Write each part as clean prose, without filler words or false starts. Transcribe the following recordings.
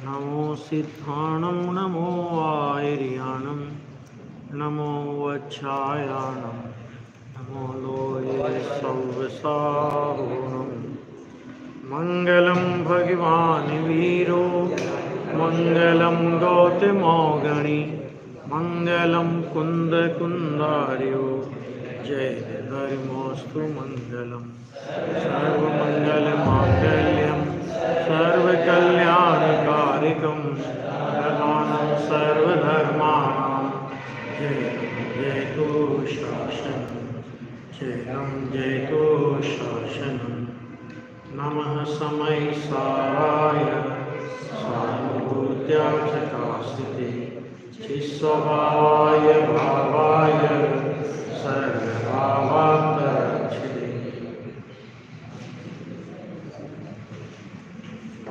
नमो सिद्धाणं नमो आयर्याणं नमो वच्छायाणं नमो लोये सव्यसाहोणं मङ्गलं भगवान् वीरो मङ्गलं गौतमौगणी मङ्गलं कुन्दकुन्दार्यो जय धर्मोऽस्तु मङ्गलं सर्वमङ्गलमाङ्गल्यं सर्वकल्याणकारिकं प्रधानं सर्वधर्माणां जयतु शासनं जयतु शासनं नमः समय साराय स्वानुभूत्याचकाशिते चिस्वभावाय भावाय सर्वभावात्तरक्षिते।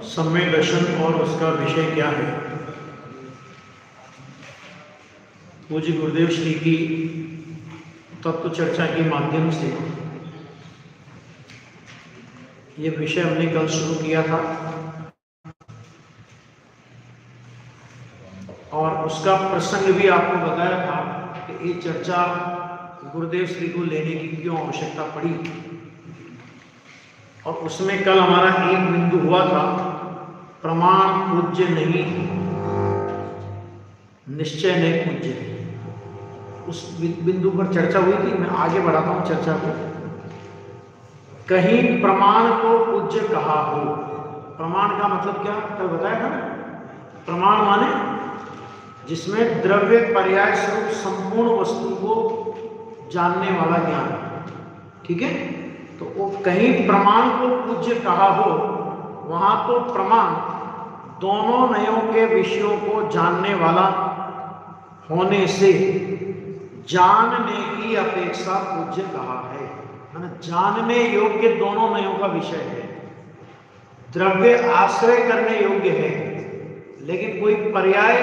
सम्यक दर्शन और उसका विषय क्या है? पूज्य गुरुदेव श्री की तत्व चर्चा के माध्यम से ये विषय हमने कल शुरू किया था और उसका प्रसंग भी आपको बताया था कि ये चर्चा गुरुदेव श्री को लेने की क्यों आवश्यकता पड़ी। और उसमें कल हमारा एक बिंदु हुआ था, प्रमाण पूज्य नहीं, निश्चय नहीं पूज्य है। उस बिंदु पर चर्चा हुई थी। मैं आगे बढ़ाता हूं चर्चा को। कहीं प्रमाण को पूज्य कहा हो, प्रमाण का मतलब क्या कल बताया था ना? प्रमाण माने जिसमें द्रव्य पर्याय स्वरूप संपूर्ण वस्तु को जानने वाला ज्ञान, ठीक है। तो वो कहीं प्रमाण को पूज्य कहा हो, वहां तो प्रमाण दोनों नयों के विषयों को जानने वाला होने से जानने की अपेक्षा पूज्य कहा है। जानने योग्य दोनों नयों का विषय है। द्रव्य आश्रय करने योग्य है, लेकिन कोई पर्याय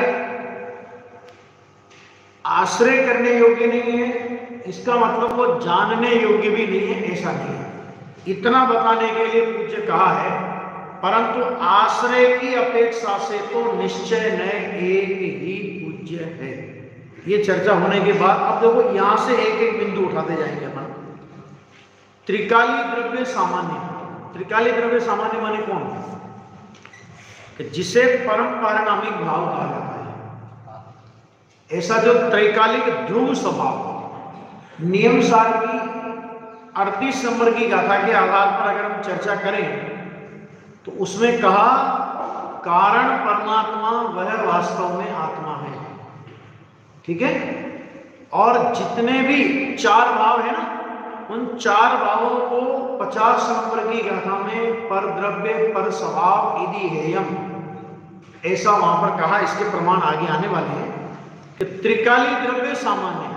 आश्रय करने योग्य नहीं है। इसका मतलब वो जानने योग्य भी नहीं है, ऐसा नहीं है। इतना बताने के लिए पूज्य कहा है, परंतु आश्रय की अपेक्षा से तो निश्चय नए एक ही पूज्य है। ये चर्चा होने के बाद अब देखो यहां से एक एक बिंदु उठाते जाएंगे अपन। त्रिकाली द्रव्य सामान्य। त्रिकाली द्रव्य सामान्य माने कौन? कि जिसे परम पारिणामिक भाव कहा जाता है। ऐसा जो त्रैकालिक ध्रुव स्वभाव, नियम सार की 38 नंबर की गाथा के आधार पर अगर हम चर्चा करें तो उसमें कहा कारण परमात्मा वह वास्तव में आत्मा है, ठीक है। और जितने भी चार भाव है ना, उन चार भावों को 50 नंबर की गाथा में पर द्रव्य पर स्वभाव इति हेयम ऐसा वहां पर कहा। इसके प्रमाण आगे आने वाले हैं कि त्रिकाली द्रव्य सामान्य।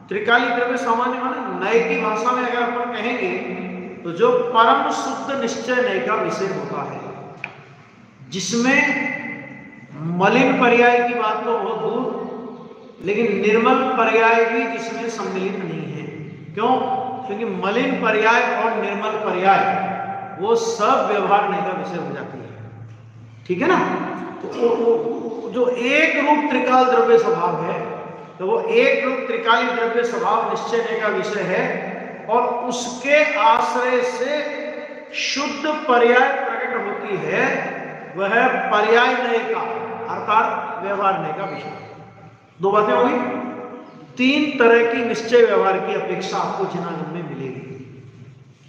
त्रिकाली द्रव्य सामान्य माने नय की भाषा में अगर अपन कहेंगे तो जो परम शुद्ध निश्चय नय का विषय होता है, जिसमें मलिन पर्याय की बात तो बहुत दूर, लेकिन निर्मल पर्याय भी जिसमें सम्मिलित नहीं है। क्यों? क्योंकि मलिन पर्याय और निर्मल पर्याय वो सब व्यवहार नय का विषय हो जाती है, ठीक है ना। तो वो जो एक रूप त्रिकाल द्रव्य स्वभाव है, तो वो एक रूप त्रिकाली द्रव्य स्वभाव निश्चय नय का विषय है, और उसके आश्रय से शुद्ध पर्याय प्रकट होती है, वह पर्याय नय का अर्थात व्यवहार नय का विषय। दो बातें होगी। तीन तरह की निश्चय व्यवहार की अपेक्षा आपको जिनागम में मिलेगी।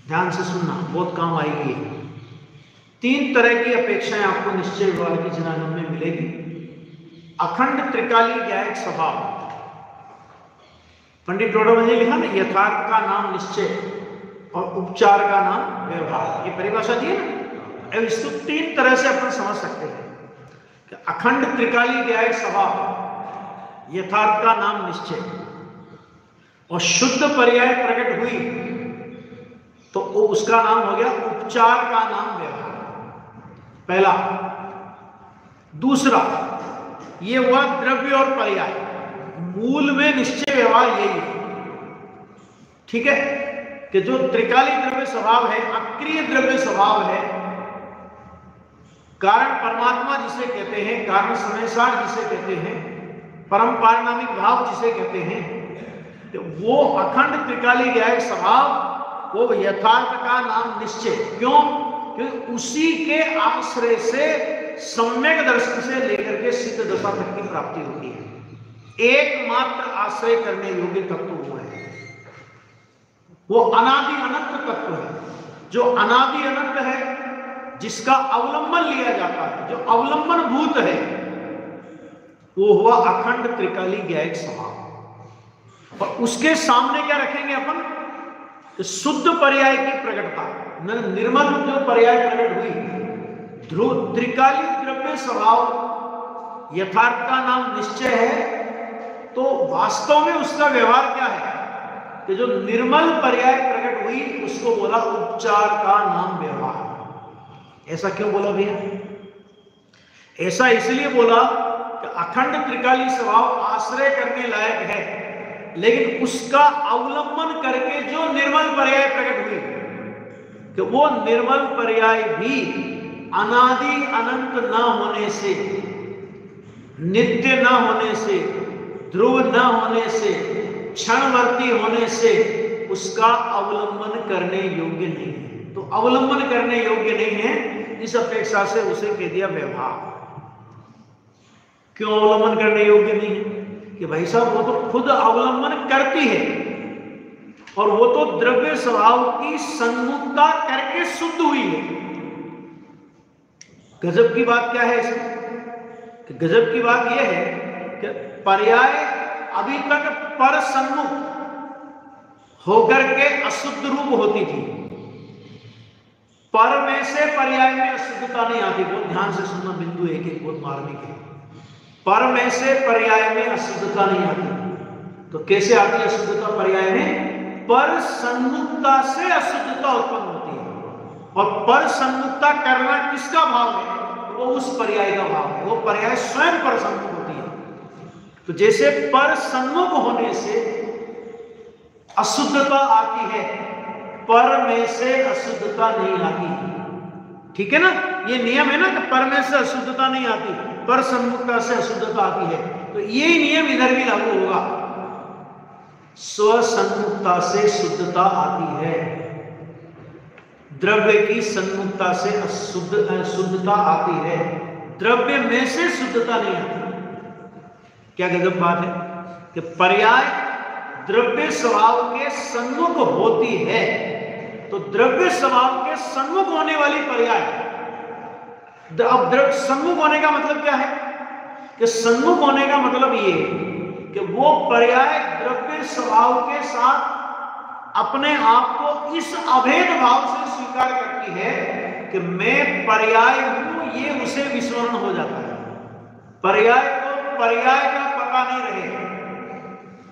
ध्यान से सुनना, बहुत काम आएगी। तीन तरह की अपेक्षाएं आपको निश्चय व्यवहार की जिनागम में मिलेगी। अखंड त्रिकाली ज्ञायक स्वभाव, पंडित डोडोमल ने लिखा ना, यथार्थ का नाम निश्चय और उपचार का नाम व्यवहार, ये परिभाषा दी है ना। इसको तीन तरह से अपन समझ सकते हैं कि अखंड त्रिकाली ज्ञायक स्वभाव, यथार्थ का नाम निश्चय और शुद्ध पर्याय प्रकट हुई तो उसका नाम हो गया उपचार का नाम व्यवहार, पहला। दूसरा, ये हुआ द्रव्य और पर्याय, मूल में निश्चय व्यवहार यही है, ठीक है। कि जो त्रिकाली द्रव्य स्वभाव है, अक्रिय द्रव्य स्वभाव है, कारण परमात्मा जिसे कहते हैं, कारण समयसार जिसे कहते हैं, परम पारिणामिक भाव जिसे कहते हैं, तो वो अखंड त्रिकाली ज्ञायक स्वभाव, वो यथार्थ का नाम निश्चय। क्यों? क्योंकि उसी के आश्रय से सम्यक दर्शन से लेकर के सिद्ध दशा तक की प्राप्ति होती है। एकमात्र आश्रय करने योग्य तत्व वो है, वो अनादि अनंत तत्व है। जो अनादि अनंत है, जिसका अवलंबन लिया जाता है, जो अवलंबन भूत है, वो हुआ अखंड त्रिकाली ज्ञायक स्वभाव। और उसके सामने क्या रखेंगे अपन? शुद्ध पर्याय की प्रकटता, निर्मल जो पर्याय प्रकट हुई, ध्रुव त्रिकाली द्रव्य स्वभाव यथार्थ का नाम निश्चय है। तो वास्तव में उसका व्यवहार क्या है कि जो निर्मल पर्याय प्रकट हुई उसको बोला उपचार का नाम व्यवहार। ऐसा क्यों बोला भैया? ऐसा इसलिए बोला कि अखंड त्रिकाली स्वभाव आश्रय करने लायक है, लेकिन उसका अवलंबन करके जो निर्मल पर्याय प्रकट हुई, कि वो निर्मल पर्याय भी अनादि अनंत न होने से, नित्य न होने से, ध्रुव न होने से, क्षणवर्ती होने से उसका अवलंबन करने योग्य नहीं है। तो अवलंबन करने योग्य नहीं है, इस अपेक्षा से उसे कह दिया व्यवहार। क्यों अवलंबन करने योग्य नहीं है? कि भाई साहब वो तो खुद अवलंबन करती है, और वो तो द्रव्य स्वभाव की सन्मुखता करके शुद्ध हुई है। गजब की बात क्या है इसमें? कि गजब की बात यह है कि पर्याय अभी तक पर सन्मुख होकर के अशुद्ध रूप होती थी। पर में से पर्याय में अशुद्धता नहीं आती। बहुत ध्यान से सुनना, बिंदु एक एक बहुत मार्मिक है। पर में से पर्याय में अशुद्धता नहीं आती। तो कैसे आती है अशुद्धता पर्याय में? पर सन्मुखता से अशुद्धता उत्पन्न होती है। और पर सन्मुखता करना किसका भाव है? वो उस पर्याय का भाव है। वो पर्याय स्वयं पर सन्मुख होती है। तो जैसे पर सन्मुख होने से अशुद्धता आती है, पर में से अशुद्धता नहीं आती। ठीक है ना? ये नियम है ना कि पर में से अशुद्धता नहीं आती, पर सन्मुखता से अशुद्धता आती है। तो ये नियम इधर भी लागू होगा। स्वसन्मुखता से शुद्धता आती है, द्रव्य की सन्मुखता से शुद्धता आती है, द्रव्य में से शुद्धता नहीं आती। क्या गजब बात है कि पर्याय द्रव्य स्वभाव के सन्मुख होती है। तो द्रव्य स्वभाव के सन्मुख होने वाली पर्याय, अब द्रव्य सन्मुख होने का मतलब क्या है? कि सन्मुख होने का मतलब ये कि वो पर्याय द्रव्य स्वभाव के साथ अपने आप को इस अभेद भाव से स्वीकार करती है कि मैं पर्याय हूं, ये उसे विस्मरण हो जाता है। पर्याय को पर्याय का पता नहीं रहे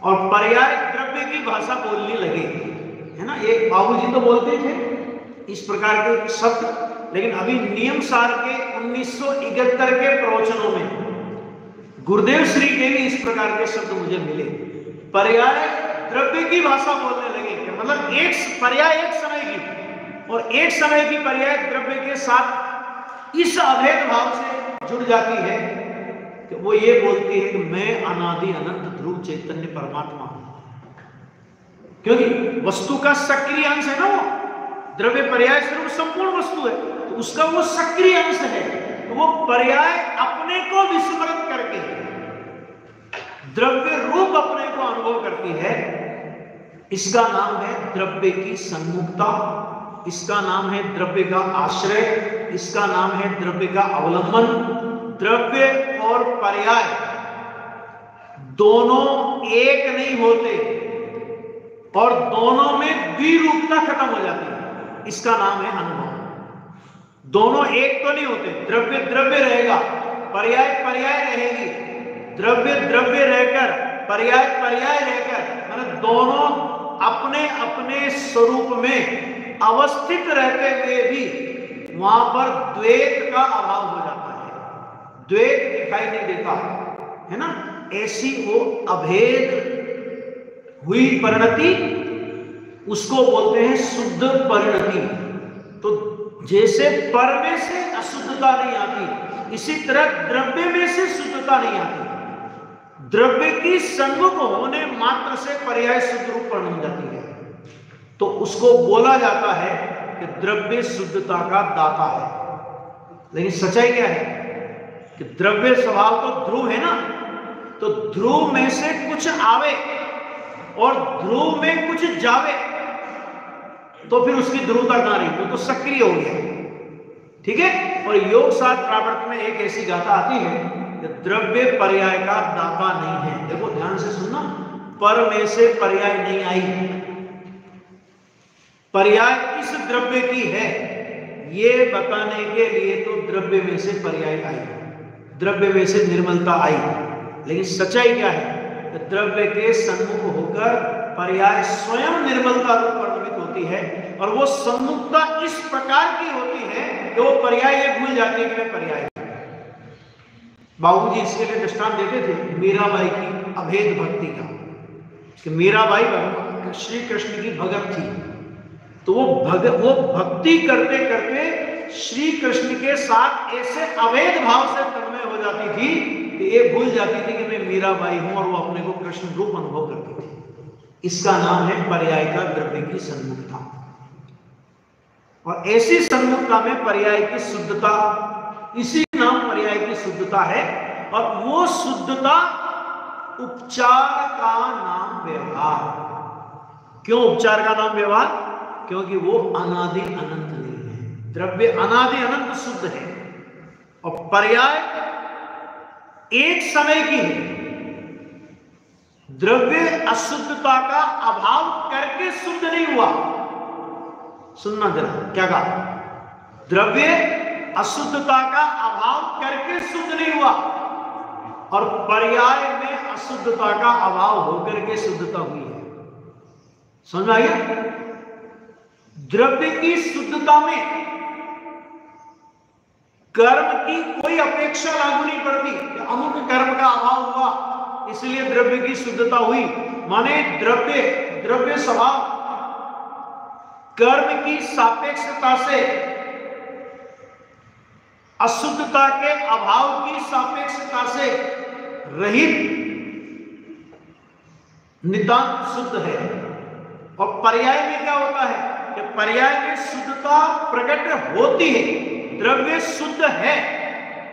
और पर्याय द्रव्य की भाषा बोलने लगे, है ना? एक बाबूजी तो बोलते थे इस प्रकार के शब्द, लेकिन अभी नियम सार के 1971 के प्रवचनों में गुरुदेव श्री के भी इस प्रकार के शब्द मुझे मिले। पर्याय द्रव्य की भाषा बोलने लगे, मतलब एक पर्याय एक समय की, और एक समय की पर्याय द्रव्य के साथ इस अभेद भाव से जुड़ जाती है कि वो ये बोलती है कि मैं अनादि अनंत ध्रुव चैतन्य परमात्मा हूं। क्योंकि वस्तु का सक्रिय अंश है ना, वो द्रव्य पर्याय स्वरूप संपूर्ण वस्तु है, तो उसका वो सक्रिय अंश है। तो वो पर्याय अपने को विस्मृत करके द्रव्य रूप अपने को अनुभव करती है। इसका नाम है द्रव्य की सन्मुखता, इसका नाम है द्रव्य का आश्रय, इसका नाम है द्रव्य का अवलंबन। द्रव्य और पर्याय दोनों एक नहीं होते और दोनों में द्विरूपता खत्म हो जाती है। इसका नाम है अनुभव। दोनों एक तो नहीं होते। द्रव्य द्रव्य रहेगा, पर्याय पर्याय रहेगी, द्रव्य द्रव्य रहकर पर्याय पर्याय रहकर, मतलब दोनों अपने अपने स्वरूप में अवस्थित रहते हुए भी वहां पर द्वैत का अभाव हो जाता है, द्वैत दिखाई नहीं देता, है ना? ऐसी वो अभेद हुई परिणति, उसको बोलते हैं शुद्ध परिणति। तो जैसे पर में से अशुद्धता नहीं आती, इसी तरह द्रव्य में से शुद्धता नहीं आती। द्रव्य की सन्मुख होने मात्र से पर्याय शुद्ध रूप बन जाती है, तो उसको बोला जाता है कि द्रव्य शुद्धता का दाता है। लेकिन सच्चाई क्या है कि द्रव्य स्वभाव तो ध्रुव है ना, तो ध्रुव में से कुछ आवे और ध्रुव में कुछ जावे, तो फिर उसकी ध्रुवता कहां रही? वो तो सक्रिय हो गया। ठीक है। और योग शास्त्र प्रावर्त में एक ऐसी गाथा आती है कि द्रव्य पर्याय का दाता नहीं है। देखो ध्यान से सुनना, पर में से पर्याय नहीं आई, पर्याय इस द्रव्य की है, ये बताने के लिए तो द्रव्य में से पर्याय आई, द्रव्य में से निर्मलता आई। लेकिन सच्चाई क्या है? द्रव्य के सम्मुख होकर पर्याय स्वयं निर्मलता रूप परिणमित होती है, और वो सम्मुखता इस प्रकार की होती है कि वो पर्याय ये भूल जाती है कि मैं पर्याय। बाबूजी इसके लिए दृष्टांत देते थे मीराबाई की अभेद भक्ति का, कि मीराबाई श्री कृष्ण की भगत थी, तो वो भक्ति करते करते श्री कृष्ण के साथ ऐसे अभेद भाव से तन्मय हो जाती थी कि ये भूल जाती थी कि मैं मीराबाई हूं, और वो अपने को कृष्ण रूप अनुभव करती थी। इसका नाम है पर्याय का द्रव्य की सन्मुखता। और ऐसी सन्मुखता में पर्याय की शुद्धता, इसी नाम पर्याय की शुद्धता है। और वो शुद्धता उपचार का नाम व्यवहार। क्यों उपचार का नाम व्यवहार? क्योंकि वो अनादि अनंत नहीं है। द्रव्य अनादि अनंत शुद्ध है, और पर्याय एक समय की है। द्रव्य अशुद्धता का अभाव करके शुद्ध नहीं हुआ। सुनना जरा, क्या कहा? द्रव्य अशुद्धता का अभाव करके शुद्ध नहीं हुआ, और पर्याय में अशुद्धता का अभाव होकर के शुद्धता हुई है। समझ में आया? द्रव्य की शुद्धता में कर्म की कोई अपेक्षा लागू नहीं पड़ती। अमुक कर्म का अभाव हुआ इसलिए द्रव्य की शुद्धता हुई, माने द्रव्य स्वभाव कर्म की सापेक्षता से, अशुद्धता के अभाव की सापेक्षता से रहित नितांत शुद्ध है। और पर्याय में क्या होता है कि पर्याय में शुद्धता प्रकट होती है। द्रव्य शुद्ध है,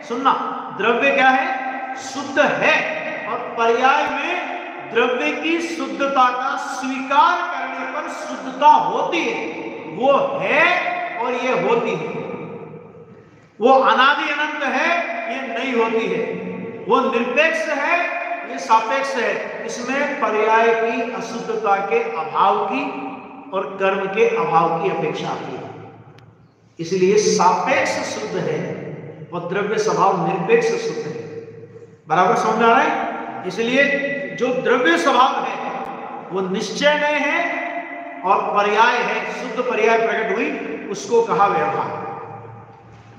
सुनना, द्रव्य क्या है? शुद्ध है। और पर्याय में द्रव्य की शुद्धता का स्वीकार करने पर शुद्धता होती है। वो है और ये होती है। वो अनादि अनंत है, ये नहीं होती है। वो निरपेक्ष है, ये सापेक्ष है। इसमें पर्याय की अशुद्धता के अभाव की और कर्म के अभाव की अपेक्षा आती है। इसलिए सापेक्ष शुद्ध है और द्रव्य स्वभाव निरपेक्ष शुद्ध है। बराबर समझ आ रहा है? इसलिए जो द्रव्य स्वभाव है वो निश्चय नहीं है और पर्याय है, शुद्ध पर्याय प्रकट हुई, उसको कहा व्यवहार।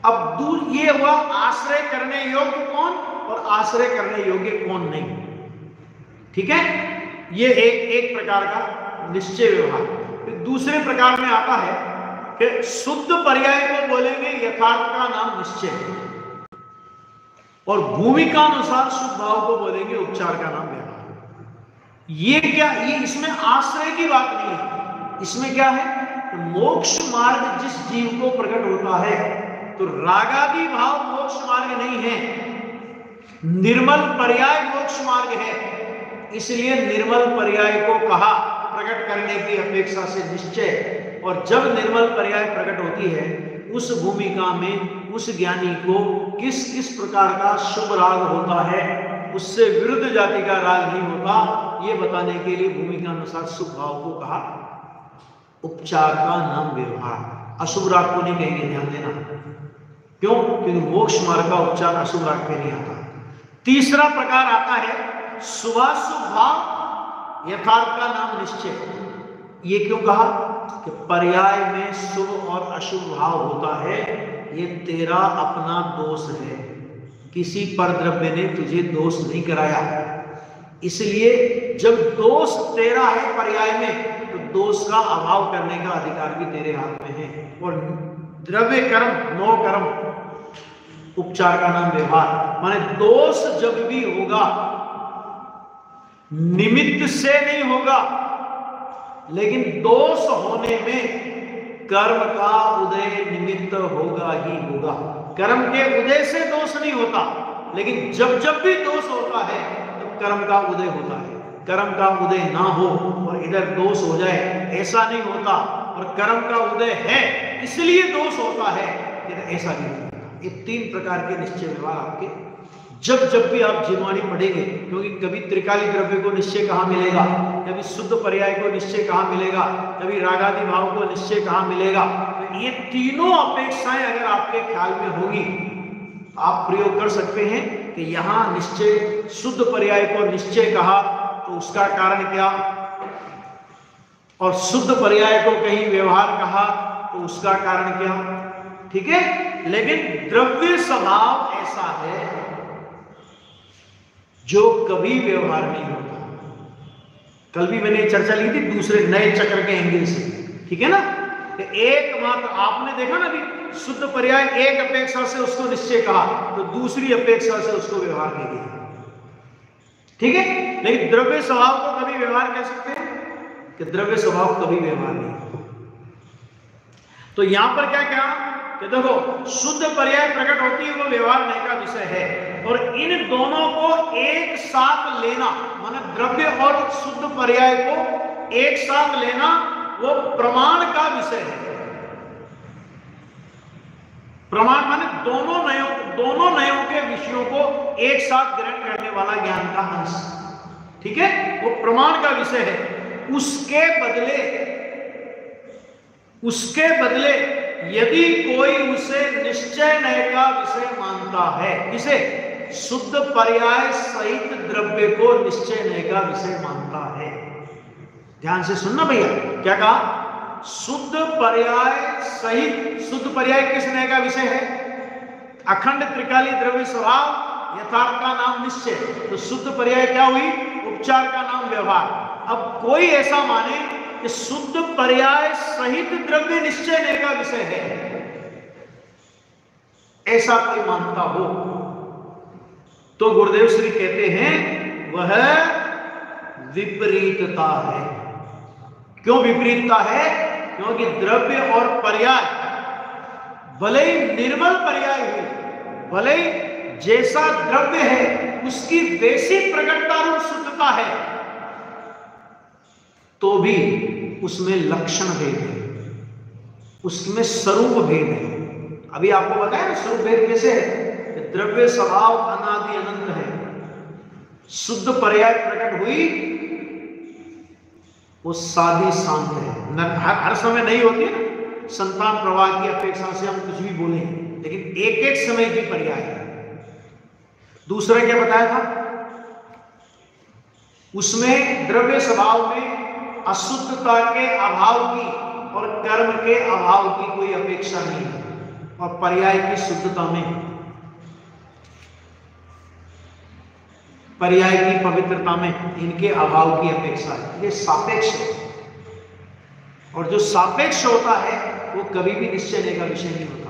अब दूर ये हुआ आश्रय करने योग्य कौन और आश्रय करने योग्य कौन नहीं। ठीक है, ये एक प्रकार का निश्चय व्यवहार। फिर दूसरे प्रकार में आता है कि शुद्ध पर्याय को बोलेंगे यथार्थ का नाम निश्चय, और भूमिका अनुसार शुद्ध भाव को बोलेंगे उपचार का नाम व्यवहार। ये क्या, ये इसमें आश्रय की बात नहीं है। इसमें क्या है, मोक्ष मार्ग जिस जीव को प्रकट होता है, तो रागादि भाव मोक्ष मार्ग नहीं है, निर्मल पर्याय मोक्ष मार्ग है। इसलिए निर्मल पर्याय को कहा प्रकट करने की अपेक्षा से निश्चय। और जब निर्मल पर्याय प्रकट होती है, उस भूमिका में उस ज्ञानी को किस किस प्रकार का शुभ राग होता है, उससे विरुद्ध जाति का राग नहीं होता, ये बताने के लिए भूमिका अनुसार शुभ भाव को कहा उपचार का नाम व्यवहार। अशुभ राग को नहीं कहेंगे, ध्यान देना। क्यों? क्योंकि मोक्ष मार्ग का उपचार अशुभ राग पे नहीं आता। तीसरा प्रकार आता है शुभाशुभ भाव यथार्थ का नाम निश्चय। ये क्यों कहा कि पर्याय में शुभ और अशुभ भाव होता है, ये तेरा अपना दोष है, किसी पर द्रव्य ने तुझे दोष नहीं कराया। इसलिए जब दोष तेरा है पर्याय में, तो दोष का अभाव करने का अधिकार भी तेरे हाथ में है। और द्रव्य कर्म, 9 कर्म उपचार का नाम व्यवहार। माने दोष जब भी होगा निमित्त से नहीं होगा, लेकिन दोष होने में कर्म का उदय निमित्त होगा ही होगा। कर्म के उदय से दोष नहीं होता, लेकिन जब जब भी दोष होता है तो कर्म का उदय होता है। कर्म का उदय ना हो और इधर दोष हो जाए, ऐसा नहीं होता। और कर्म का उदय है इसलिए दोष होता है, ऐसा नहीं होता। ये 3 प्रकार के निश्चय व्यवहार आपके जब भी आप जीववाणी पढ़ेंगे, क्योंकि कभी त्रिकाली द्रव्य को निश्चय कहाँ मिलेगा, कभी शुद्ध पर्याय को निश्चय कहाँ मिलेगा, कभी रागादि भाव को निश्चय कहाँ मिलेगा। तो ये तीनों अपेक्षाएं अगर आपके ख्याल में होगी, आप प्रयोग कर सकते हैं कि यहाँ निश्चय शुद्ध पर्याय को निश्चय कहा तो उसका कारण क्या, और शुद्ध पर्याय को कहीं व्यवहार कहा तो उसका कारण क्या। ठीक है, लेकिन द्रव्य स्वभाव ऐसा है जो कभी व्यवहार नहीं होता। कल भी मैंने चर्चा ली थी दूसरे नए चक्र के एंगल से, ठीक है ना। एकमात्र आपने देखा ना, अभी शुद्ध पर्याय एक अपेक्षा से उसको निश्चय कहा तो दूसरी अपेक्षा से उसको व्यवहार कह दिया, ठीक है। लेकिन द्रव्य स्वभाव को कभी व्यवहार कह सकते हैं कि द्रव्य स्वभाव कभी व्यवहार नहीं। तो यहां पर क्या क्या कि देखो, शुद्ध पर्याय प्रकट होती है वो व्यवहार नहीं का विषय है, और इन दोनों को एक साथ लेना, माने द्रव्य और शुद्ध पर्याय को एक साथ लेना वो प्रमाण का विषय है। प्रमाण माने दोनों नयों के विषयों को एक साथ ग्रहण करने वाला ज्ञान का अंश, ठीक है, वो प्रमाण का विषय है। उसके बदले यदि कोई उसे निश्चय नय का विषय मानता है, इसे शुद्ध पर्याय सहित द्रव्य को निश्चय नय का विषय मानता है। ध्यान से सुनना भैया, क्या कहा, शुद्ध पर्याय सहित। शुद्ध पर्याय किस नय का विषय है, अखंड त्रिकाली द्रव्य स्वभाव, यथार्थ का नाम निश्चय, तो शुद्ध पर्याय क्या हुई, उपचार का नाम व्यवहार। अब कोई ऐसा माने कि शुद्ध पर्याय सहित द्रव्य निश्चय नय का विषय है, ऐसा कोई मानता हो तो गुरुदेव श्री कहते हैं वह विपरीतता है। क्यों विपरीतता है, क्योंकि द्रव्य और पर्याय भले ही निर्मल पर्याय हो, भले ही जैसा द्रव्य है उसकी वैसी प्रकटता रूप शुद्धता है, तो भी उसमें लक्षण भेद है, उसमें स्वरूप भेद है। अभी आपको बताया ना स्वरूप भेद कैसे है, द्रव्य स्वभाव अनादि अनंत है, शुद्ध पर्याय प्रकट हुई वो सादी शांत है, हर समय नहीं होती है ना, संतान प्रवाह की अपेक्षा से हम कुछ भी बोले, लेकिन एक एक समय की पर्याय है। दूसरा क्या बताया था, उसमें द्रव्य स्वभाव में अशुद्धता के अभाव की और कर्म के अभाव की कोई अपेक्षा नहीं है, और पर्याय की शुद्धता में, पर्याय की पवित्रता में इनके अभाव की अपेक्षा है। ये सापेक्ष है, और जो सापेक्ष होता है वो कभी भी निश्चय नय का विषय नहीं होता।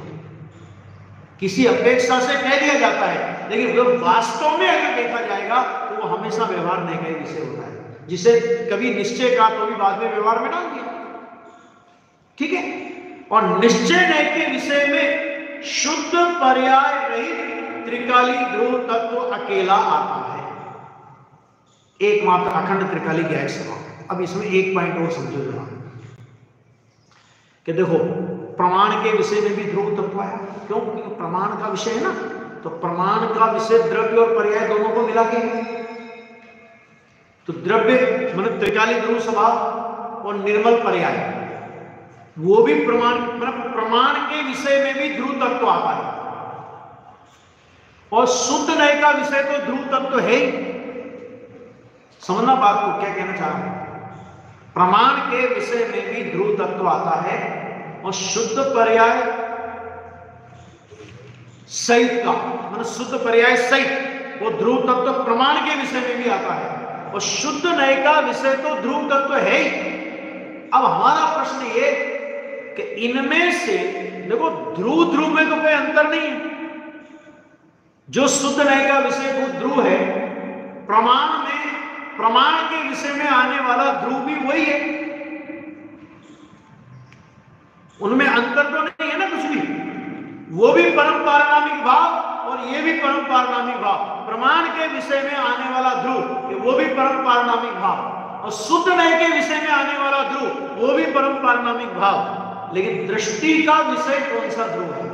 किसी अपेक्षा से कह दिया जाता है, लेकिन वो वास्तव में अगर देखा जाएगा तो वो हमेशा व्यवहार नय का विषय होता है, जिसे कभी निश्चय का तो भी बाद में व्यवहार में डाल दिया, ठीक है। और निश्चय नय के विषय में शुद्ध पर्याय रहित त्रिकाली ध्रुव तत्व अकेला आता है, एकमात्र अखंड त्रिकाली ज्ञायक स्वभाव। अब इसमें एक पॉइंट और समझो जरा, कि देखो प्रमाण के विषय में भी ध्रुव तत्व है। क्यों, क्योंकि प्रमाण का विषय है ना, तो प्रमाण का विषय द्रव्य और पर्याय दोनों को मिला के, तो द्रव्य मतलब त्रिकाली ध्रुव स्वभाव और निर्मल पर्याय, वो भी प्रमाण, मतलब प्रमाण के विषय में भी ध्रुव तत्व आता है। और शुद्ध नय का विषय तो ध्रुव तत्व है ही। समझना बात को, क्या कहना चाह रहा हूं, प्रमाण के विषय में भी ध्रुव तत्व आता है, और शुद्ध पर्याय सहित का, मतलब शुद्ध पर्याय सहित वो ध्रुव तत्व प्रमाण के विषय में भी आता है, और शुद्ध नय का विषय तो ध्रुव तत्व है ही। अब हमारा प्रश्न ये कि इनमें से देखो ध्रुव में तो कोई अंतर नहीं है, जो शुद्ध नय का विषयभूत ध्रुव है, प्रमाण के विषय में आने वाला ध्रुव भी वही है। उनमें अंतर तो नहीं है ना कुछ भी। वो भी परम पारनामिक भाव और ये भी परम पारनामिक भाव। प्रमाण के विषय में आने वाला ध्रुव वो भी परम पारनामिक भाव, और शुद्ध नय के विषय में आने वाला ध्रुव वो भी परम पारनामिक भाव। लेकिन दृष्टि का विषय कौन सा ध्रुव है,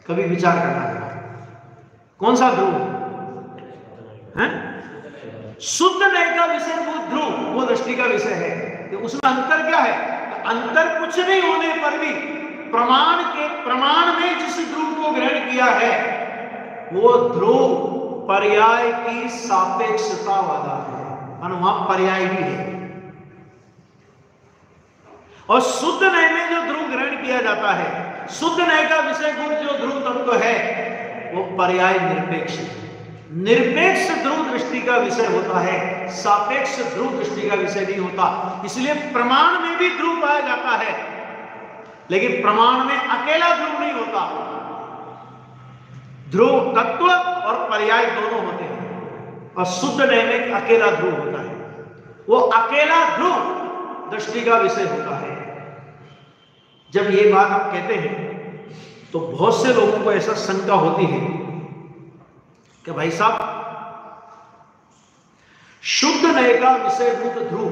कभी विचार करना है। कौन सा ध्रुव है? शुद्ध नय का विषयभूत ध्रुव वो दृष्टि का विषय है। तो उसमें अंतर क्या है? अंतर कुछ नहीं होने पर भी प्रमाण में जिस ध्रुव को ग्रहण किया है वो ध्रुव पर्याय की सापेक्षता वाला है, वहां पर्याय भी है। और शुद्ध नय में जो ध्रुव ग्रहण किया जाता है, शुद्ध नय का विषयभूत जो ध्रुव तत्व है वो पर्याय निरपेक्ष है। निरपेक्ष ध्रुव दृष्टि का विषय होता है, सापेक्ष ध्रुव दृष्टि का विषय नहीं होता। इसलिए प्रमाण में भी ध्रुव पाया जाता है, लेकिन प्रमाण में अकेला ध्रुव नहीं होता। ध्रुव तत्व और पर्याय दोनों होते हैं, और शुद्ध नय में अकेला ध्रुव होता है। वो अकेला ध्रुव दृष्टि का विषय होता है। जब ये बात आप कहते हैं तो बहुत से लोगों को ऐसा शंका होती है कि भाई साहब, शुद्ध नय का विषयभूत ध्रुव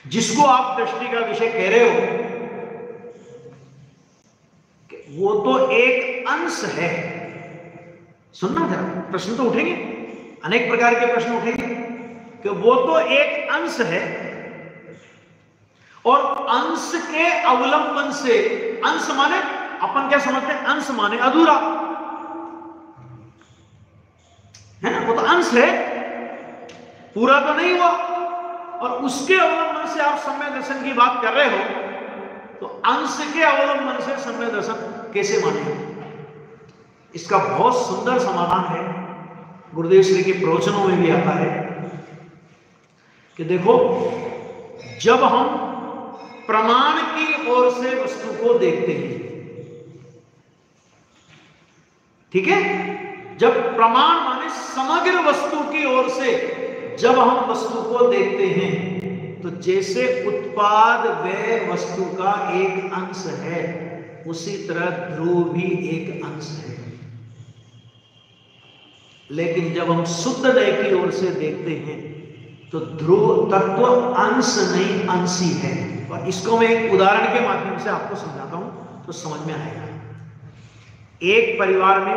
जिसको आप दृष्टि का विषय कह रहे हो, वो तो एक अंश है। सुनना जरा, प्रश्न तो उठेंगे, अनेक प्रकार के प्रश्न उठेंगे कि वो तो एक अंश है, और अंश के अवलंबन से, अंश माने अपन क्या समझते हैं? अंश माने अधूरा है ना, वो तो अंश है, पूरा तो नहीं हुआ। और उसके अवलंबन से आप सम्यक दर्शन की बात कर रहे हो, तो अंश के अवलंबन से सम्यक दर्शन कैसे माने? इसका बहुत सुंदर समाधान है, गुरुदेव श्री के प्रवचनों में भी आता है कि देखो, जब हम प्रमाण की ओर से वस्तु को देखते हैं, ठीक है, जब प्रमाण माने समग्र वस्तु की ओर से जब हम वस्तु को देखते हैं, तो जैसे उत्पाद व वस्तु का एक अंश है, उसी तरह ध्रुव भी एक अंश है। लेकिन जब हम शुद्ध नय की ओर से देखते हैं तो ध्रुव तत्व अंश नहीं, अंशी है। और इसको मैं एक उदाहरण के माध्यम से आपको समझाता हूं तो समझ में आएगा। एक परिवार में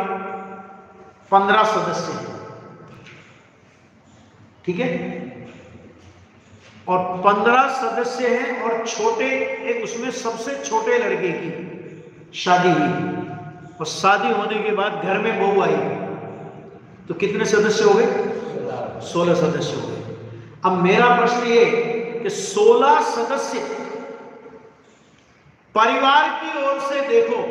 15 सदस्य हैं, ठीक है, और 15 सदस्य हैं, और छोटे एक उसमें सबसे छोटे लड़के की शादी हुई, और शादी होने के बाद घर में बहू आई, तो कितने सदस्य हो गए? 16 सदस्य हो गए। अब मेरा प्रश्न ये कि 16 सदस्य परिवार की ओर से देखो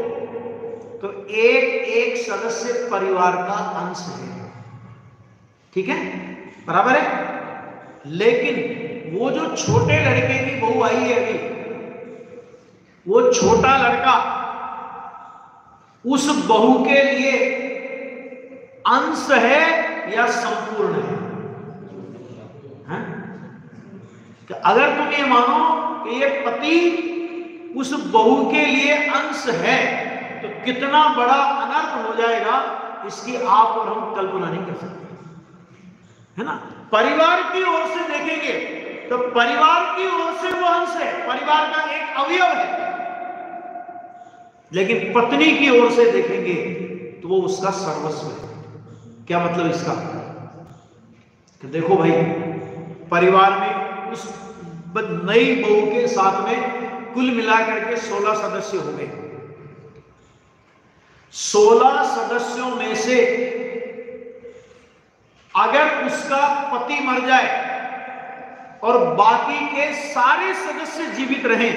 तो एक एक सदस्य परिवार का अंश है, ठीक है, बराबर है। लेकिन वो जो छोटे लड़के की बहू आई है अभी, वो छोटा लड़का उस बहू के लिए अंश है या संपूर्ण है? कि अगर तुम ये मानो कि ये पति उस बहू के लिए अंश है, तो कितना बड़ा अनर्थ हो जाएगा, इसकी आप और हम कल्पना नहीं कर सकते, है ना। परिवार की ओर से देखेंगे तो परिवार की ओर से वो अंश है, परिवार का एक अवयव है। लेकिन पत्नी की ओर से देखेंगे तो वो उसका सर्वस्व है। क्या मतलब इसका? कि देखो भाई, परिवार में उस नई बहू के साथ में कुल मिलाकर के 16 सदस्य हो गए। 16 सदस्यों में से अगर उसका पति मर जाए और बाकी के सारे सदस्य जीवित रहें,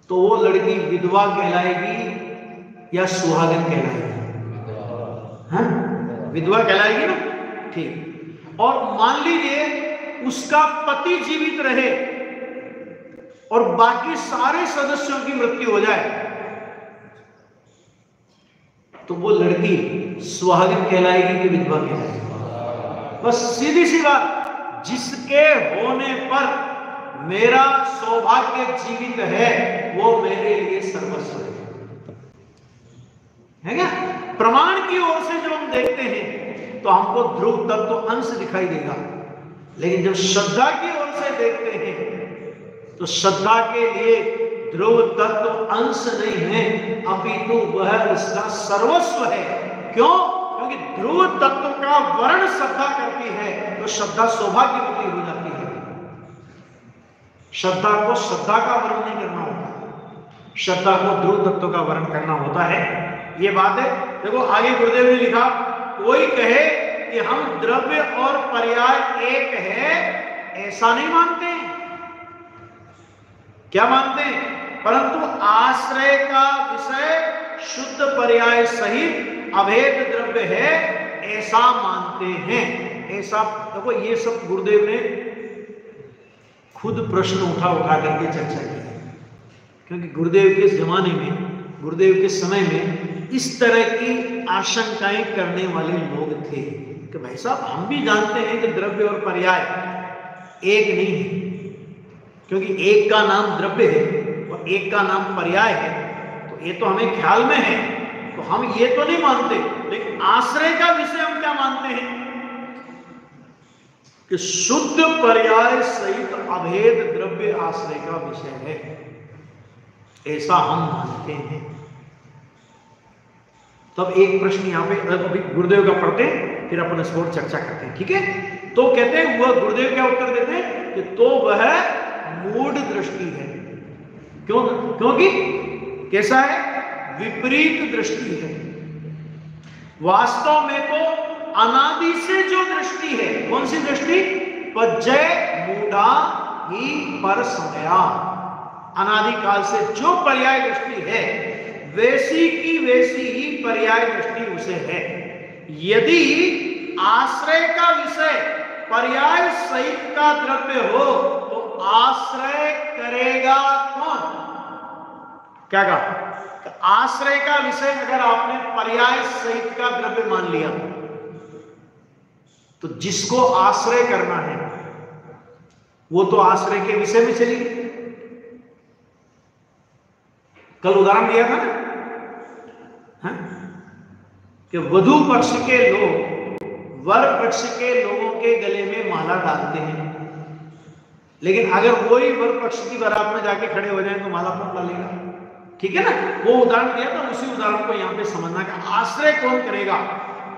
तो वो लड़की विधवा कहलाएगी या सुहागन कहलाएगी? हाँ, विधवा कहलाएगी ना, ठीक। और मान लीजिए उसका पति जीवित रहे और बाकी सारे सदस्यों की मृत्यु हो जाए, तो वो लड़की सुहागिन कहलाएगी कि विधवा कहलाएगी? बस सीधी सी बात, जिसके होने पर मेरा सौभाग्य जीवित है वो मेरे लिए सर्वस्व है क्या? प्रमाण की ओर से जब हम देखते हैं तो हमको ध्रुव तत्व अंश दिखाई देगा, लेकिन जब श्रद्धा की ओर से देखते हैं तो श्रद्धा के लिए ध्रुव तत्व अंश नहीं है, अपितु वह उसका सर्वस्व है। क्यों? क्योंकि ध्रुव तत्व का वर्ण श्रद्धा करती है तो श्रद्धा सौभाग्यवती हो जाती है। श्रद्धा को श्रद्धा का वर्ण नहीं करना होता, श्रद्धा को ध्रुव तत्व का वर्ण करना होता है। ये बात है। देखो आगे गुरुदेव ने लिखा, कोई कहे कि हम द्रव्य और पर्याय एक है, ऐसा नहीं मानते। क्या मानते हैं? परंतु आश्रय का विषय शुद्ध पर्याय सहित अभेद द्रव्य है, ऐसा मानते हैं। ऐसा देखो, ये सब गुरुदेव ने खुद प्रश्न उठा करके चर्चा की, क्योंकि गुरुदेव के जमाने में, गुरुदेव के समय में इस तरह की आशंकाएं करने वाले लोग थे कि भाई साहब, हम भी जानते हैं कि द्रव्य और पर्याय एक नहीं है, क्योंकि एक का नाम द्रव्य है और एक का नाम पर्याय है, तो ये तो हमें ख्याल में है, तो हम ये तो नहीं मानते। लेकिन आश्रय का विषय हम क्या मानते हैं कि शुद्ध पर्याय सहित अभेद द्रव्य आश्रय का विषय है, ऐसा हम मानते हैं। तब एक प्रश्न यहां पे अभी गुरुदेव का पढ़ते हैं, फिर अपन इस पर चर्चा करते हैं, ठीक है? तो कहते हैं, वह गुरुदेव क्या उत्तर देते हैं कि तो वह मूढ़ दृष्टि है। क्यों? क्योंकि कैसा है? विपरीत दृष्टि है। वास्तव में तो अनादि से जो दृष्टि है, कौन सी दृष्टि? पज्जय मूढ़ा ही पर समया, अनादिकाल से जो पर्याय दृष्टि है वैसी की वैसी ही पर्याय दृष्टि उसे है। यदि आश्रय का विषय पर्याय सहित का द्रव्य हो तो आश्रय करेगा कौन? क्या कहा? आश्रय का विषय अगर आपने पर्याय सहित का द्रव्य मान लिया तो जिसको आश्रय करना है वो तो आश्रय के विषय में चली। कल उदाहरण दिया था ना, हाँ? कि वधू पक्ष के लोग वर पक्ष के लोगों के गले में माला डालते हैं, लेकिन अगर वही वर पक्ष की बारात में जाके खड़े हो जाए तो माला कौन डालेगा? ठीक है ना? वो उदाहरण दिया था, उसी उदाहरण को यहां पे समझना कि आश्रय कौन करेगा।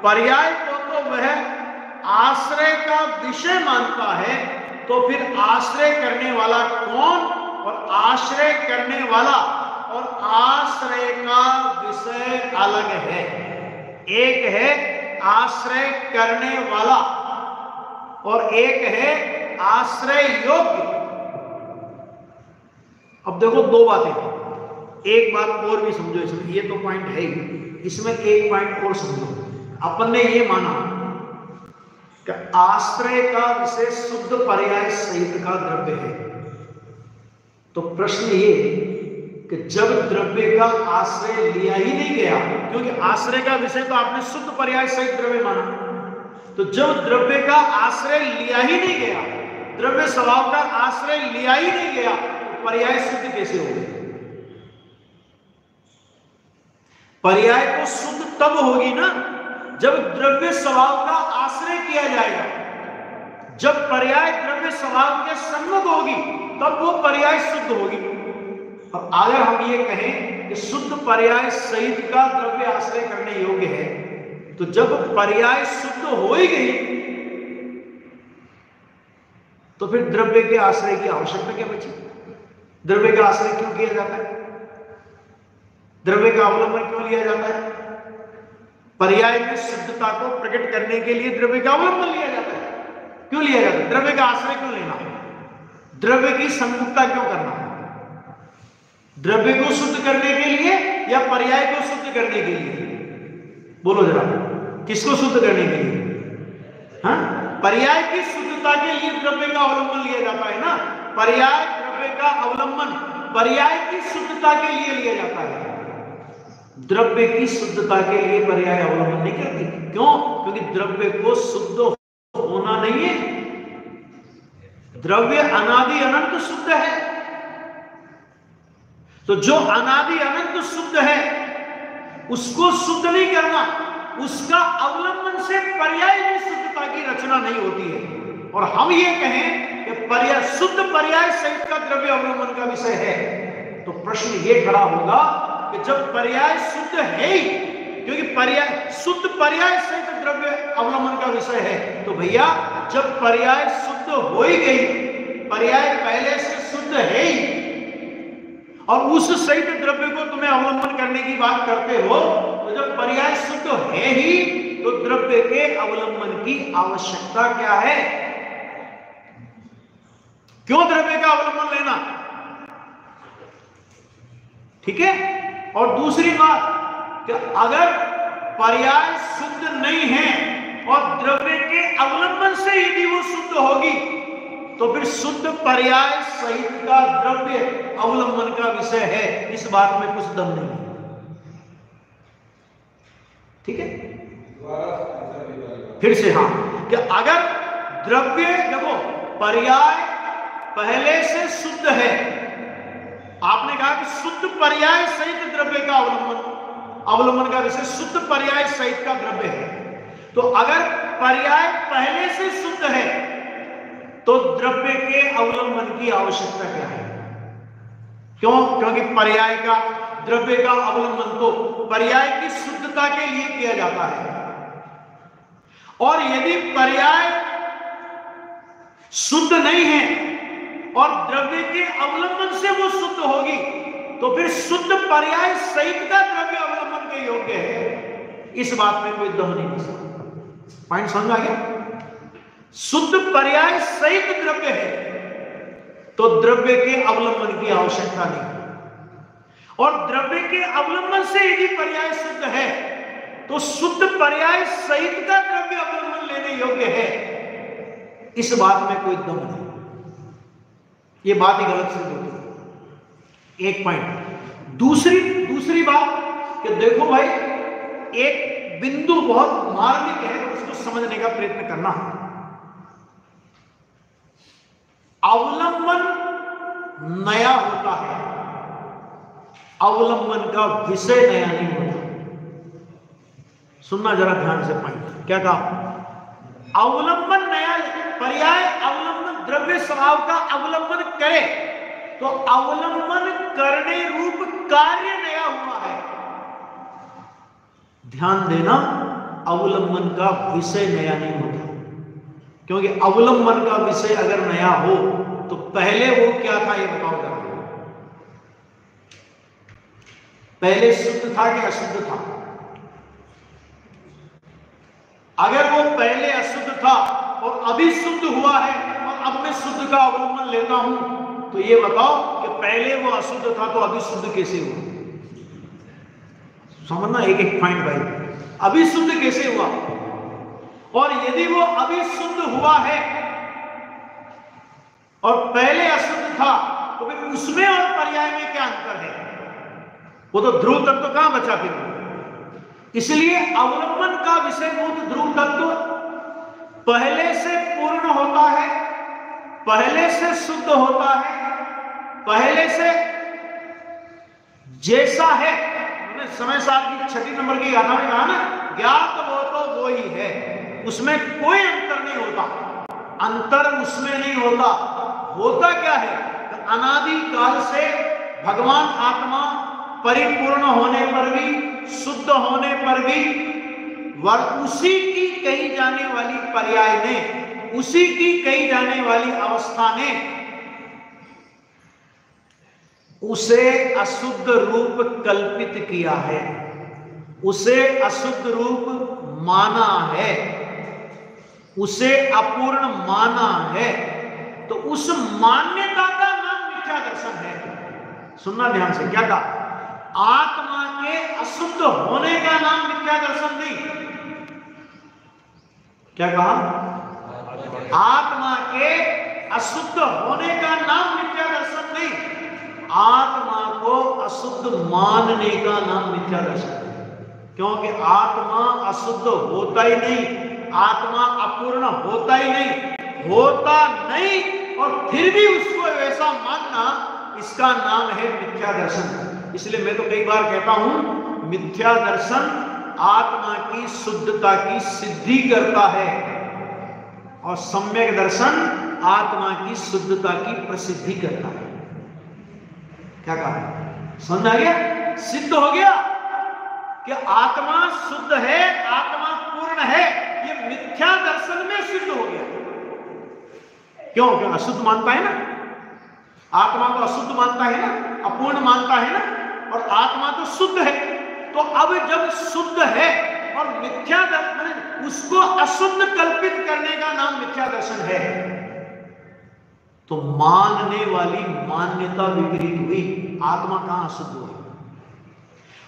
पर्याय को तो वह आश्रय का विषय मानता है, तो फिर आश्रय करने वाला कौन? और आश्रय करने वाला और आश्रय का विषय अलग है। एक है आश्रय करने वाला और एक है आश्रय योग्य। अब देखो दो बातें, एक बात और भी समझो इसमें, ये तो पॉइंट है ही, इसमें एक पॉइंट और समझो। अपन ने ये माना कि आश्रय का विषय शुद्ध पर्याय सहित का द्रव्य है, तो प्रश्न ये कि जब द्रव्य का आश्रय लिया ही नहीं गया, क्योंकि आश्रय का विषय तो आपने शुद्ध पर्याय सहित द्रव्य माना, तो जब द्रव्य का आश्रय लिया ही नहीं गया, द्रव्य स्वभाव का आश्रय लिया ही नहीं गया, तो पर्याय शुद्ध कैसे हो गया? पर्याय तो शुद्ध तब होगी ना जब द्रव्य स्वभाव का आश्रय किया जाएगा। जब पर्याय द्रव्य स्वभाव के सम्मुख होगी तब वो पर्याय शुद्ध होगी। और अगर हम ये कहें कि शुद्ध पर्याय सहित का द्रव्य आश्रय करने योग्य है, तो जब पर्याय शुद्ध हो ही गई तो फिर द्रव्य के आश्रय की आवश्यकता क्या बची? द्रव्य का आश्रय क्यों किया जाता है? द्रव्य का अवलंबन क्यों लिया जाता है? पर्याय में शुद्धता को प्रकट करने के लिए द्रव्य का अवलंबन लिया जाता है। क्यों लिया जाता है? द्रव्य का आश्रय क्यों लेना? द्रव्य की सम्मुखता क्यों करना? द्रव्य को शुद्ध करने के लिए या पर्याय को शुद्ध करने के लिए? बोलो जरा, किसको शुद्ध करने के लिए? हाँ, पर्याय की शुद्धता के लिए द्रव्य का अवलंबन लिया जाता है ना। पर्याय द्रव्य का अवलंबन पर्याय की शुद्धता के लिए लिया जाता है। द्रव्य की शुद्धता के लिए पर्याय अवलंबन नहीं करती। क्यों? क्योंकि द्रव्य को शुद्ध होना नहीं है। द्रव्य अनादि अनंत शुद्ध है। तो जो अनादि अनंत शुद्ध है उसको शुद्ध नहीं करना, उसका अवलंबन से पर्याय में शुद्धता की रचना नहीं होती है। और हम ये कहें कि पर्याय शुद्ध पर्याय सहित का द्रव्य अवलंबन का विषय है, तो प्रश्न ये खड़ा होगा कि जब पर्याय शुद्ध है ही, क्योंकि पर्याय शुद्ध पर्याय सहित द्रव्य अवलंबन का विषय है, तो भैया जब पर्याय शुद्ध हो ही गई, पर्याय पहले से शुद्ध है ही, और उस सहित द्रव्य को तुम्हें अवलंबन करने की बात करते हो, तो जब पर्याय शुद्ध है ही तो द्रव्य के अवलंबन की आवश्यकता क्या है? क्यों द्रव्य का अवलंबन लेना? ठीक है। और दूसरी बात कि अगर पर्याय शुद्ध नहीं है और द्रव्य के अवलंबन से यदि वो शुद्ध होगी, तो फिर शुद्ध पर्याय सहित का द्रव्य अवलंबन का विषय है, इस बात में कुछ दम नहीं है। ठीक है। फिर से हाँ, कि अगर द्रव्य, देखो पर्याय पहले से शुद्ध है, आपने कहा कि शुद्ध पर्याय सहित द्रव्य का अवलंबन का विषय शुद्ध पर्याय सहित का द्रव्य है। तो अगर पर्याय पहले से शुद्ध है तो द्रव्य के अवलंबन की आवश्यकता क्या है? क्यों? क्योंकि पर्याय का, द्रव्य का अवलंबन तो पर्याय की शुद्धता के लिए किया जाता है। और यदि पर्याय शुद्ध नहीं है और द्रव्य के अवलंबन से वो शुद्ध होगी, तो फिर शुद्ध पर्याय सहित का द्रव्य अवलंबन के योग्य है, इस बात में कोई दम नहीं हो सकता। पॉइंट समझ आ गया? शुद्ध पर्याय सहित द्रव्य है तो द्रव्य के अवलंबन की आवश्यकता नहीं, और द्रव्य के अवलंबन से यदि पर्याय शुद्ध है तो शुद्ध पर्याय सहित का द्रव्य अवलंबन लेने योग्य है, इस बात में कोई दम नहीं। ये बात ही गलत सिद्ध होती है। एक पॉइंट। दूसरी बात कि देखो भाई, एक बिंदु बहुत मार्मिक है, उसको समझने का प्रयत्न करना। अवलंबन नया होता है, अवलंबन का विषय नया नहीं होता। सुनना जरा ध्यान से पॉइंट। क्या कहा? अवलंबन नया, पर्याय अवलंबन द्रव्य स्वभाव का अवलंबन करे तो अवलंबन करने रूप कार्य नया हुआ है। ध्यान देना, अवलंबन का विषय नया नहीं होता, क्योंकि अवलंबन का विषय अगर नया हो तो पहले वो क्या था ये बताओ जरा। पहले शुद्ध था कि अशुद्ध था? अगर वो पहले अशुद्ध था और अभी शुद्ध हुआ है और अब मैं शुद्ध का अवलंबन लेता हूं, तो ये बताओ कि पहले वो अशुद्ध था तो अभी शुद्ध कैसे हुआ? समझना एक एक पॉइंट भाई। अभी शुद्ध कैसे हुआ? और यदि वो अभी शुद्ध हुआ है और पहले अशुद्ध था, तो फिर उसमें और पर्याय में क्या अंतर है? वो तो ध्रुव तत्व कहां बचा फिर? इसलिए अवलंबन का विषयभूत ध्रुव तत्व पहले से पूर्ण होता है, पहले से शुद्ध होता है, पहले से जैसा है। समय साल की 6 नंबर की गाथा में कहा ना, ज्ञात वो तो वो ही है, उसमें कोई अंतर नहीं होता। अंतर उसमें नहीं होता। होता क्या है? अनादि काल से भगवान आत्मा परिपूर्ण होने पर भी, शुद्ध होने पर भी, उसी की कही जाने वाली पर्याय ने, उसी की कही जाने वाली अवस्था ने उसे अशुद्ध रूप कल्पित किया है, उसे अशुद्ध रूप माना है, उसे अपूर्ण माना है। तो उस मान्यता का नाम मिथ्या दर्शन है। सुनना ध्यान से, क्या कहा? आत्मा के अशुद्ध होने का नाम मिथ्या दर्शन नहीं। क्या कहा? आत्मा के अशुद्ध होने का नाम मिथ्या दर्शन नहीं। आत्मा को अशुद्ध मानने का नाम मिथ्या दर्शन है। क्योंकि आत्मा अशुद्ध होता ही नहीं, आत्मा अपूर्ण होता ही नहीं, होता नहीं, और फिर भी उसको वैसा मानना, इसका नाम है मिथ्या दर्शन। इसलिए मैं तो कई बार कहता हूं, मिथ्या दर्शन आत्मा की शुद्धता की सिद्धि करता है और सम्यक दर्शन आत्मा की शुद्धता की प्रसिद्धि करता है। क्या कहा, समझ आ गया? सिद्ध हो गया कि आत्मा शुद्ध है, आत्मा पूर्ण है, ये मिथ्या दर्शन में सिद्ध हो गया। क्यों? क्यों अशुद्ध मानता है ना, आत्मा को अशुद्ध मानता है ना, अपूर्ण मानता है ना, और आत्मा तो शुद्ध है। तो अब जब शुद्ध है और मिथ्या दर्शन, उसको अशुद्ध कल्पित करने का नाम मिथ्या दर्शन है, तो मानने वाली मान्यता विपरीत हुई, आत्मा कहां शुद्ध हुई?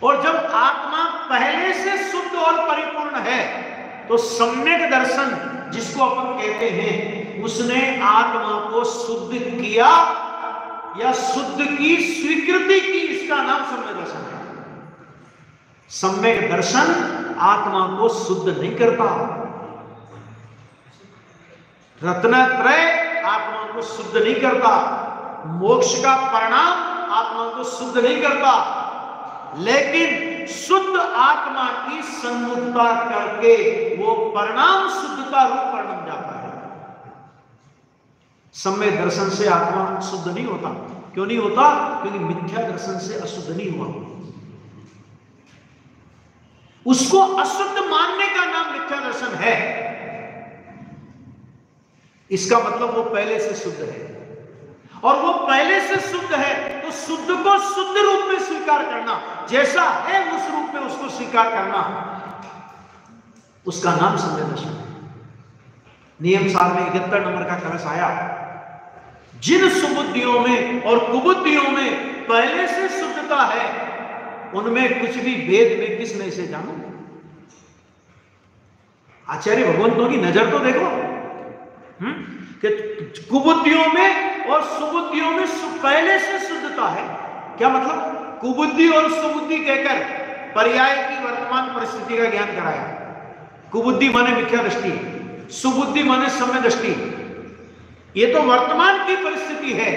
और जब आत्मा पहले से शुद्ध और परिपूर्ण है, तो सम्यक दर्शन जिसको अपन कहते हैं, उसने आत्मा को शुद्ध किया या शुद्ध की स्वीकृति की, इसका नाम सम्यक दर्शन है। सम्यक दर्शन आत्मा को शुद्ध नहीं करता, रत्नत्रय आत्मा को शुद्ध नहीं करता, मोक्ष का परिणाम आत्मा को शुद्ध नहीं करता, लेकिन शुद्ध आत्मा की सन्मुखता करके वो परिणाम शुद्धता रूप परिणाम जाता है। सम्यक दर्शन से आत्मा शुद्ध नहीं होता। क्यों नहीं होता? क्योंकि मिथ्या दर्शन से अशुद्ध नहीं हुआ। उसको अशुद्ध मानने का नाम मिथ्या दर्शन है। इसका मतलब वो पहले से शुद्ध है, और वो पहले से शुद्ध है तो शुद्ध को शुद्ध रूप में स्वीकार करना, जैसा है उस रूप में उसको स्वीकार करना, उसका नाम सम्यक दर्शन है। नियम सार में 71 नंबर का कलश आया, जिन सुबुद्धियों में और कुबुद्धियों में पहले से शुद्धता है, उनमें कुछ भी भेद में किस नहीं से जानो। आचार्य भगवंतों की नजर तो देखो, कि कुबुद्धियों में और सुबुद्धियों में पहले से शुद्धता है। क्या मतलब? कुबुद्धि और सुबुद्धि कहकर पर्याय की वर्तमान परिस्थिति का ज्ञान कराया। कुबुद्धि माने मिथ्या दृष्टि, सुबुद्धि माने सम्यक दृष्टि। ये तो वर्तमान की परिस्थिति है,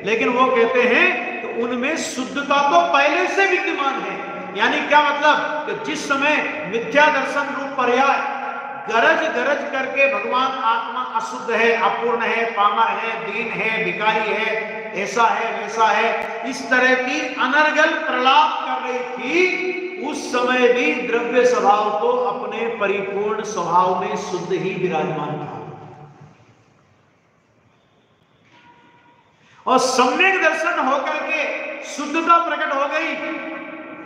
लेकिन वो कहते हैं कि उनमें शुद्धता तो पहले से विद्यमान है। यानी क्या मतलब? कि जिस समय मिथ्या दर्शन रूप पर्याय गरज गरज करके भगवान आत्मा अशुद्ध है, अपूर्ण है, पामर है, दीन है, भिखारी है, ऐसा है, वैसा है, इस तरह की अनर्गल प्रलाप कर रही थी, उस समय भी द्रव्य स्वभाव तो अपने परिपूर्ण स्वभाव में शुद्ध ही विराजमान था। और सम्यक दर्शन होकर के शुद्धता प्रकट हो गई,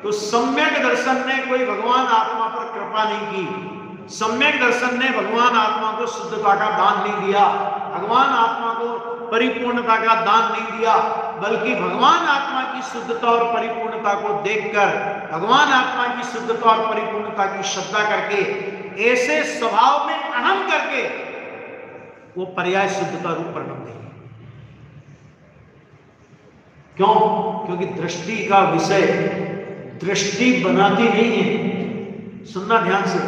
तो सम्यक दर्शन ने कोई भगवान आत्मा पर कृपा नहीं की, सम्यक दर्शन ने भगवान आत्मा को शुद्धता का दान नहीं दिया, भगवान आत्मा को परिपूर्णता का दान नहीं दिया, बल्कि भगवान आत्मा की शुद्धता और परिपूर्णता को देखकर, भगवान आत्मा की शुद्धता और परिपूर्णता की श्रद्धा करके, ऐसे स्वभाव में अहम करके वो पर्याय शुद्धता रूप परिणाम देंगे। क्यों? क्योंकि दृष्टि का विषय दृष्टि बनाती नहीं है। सुनना ध्यान से,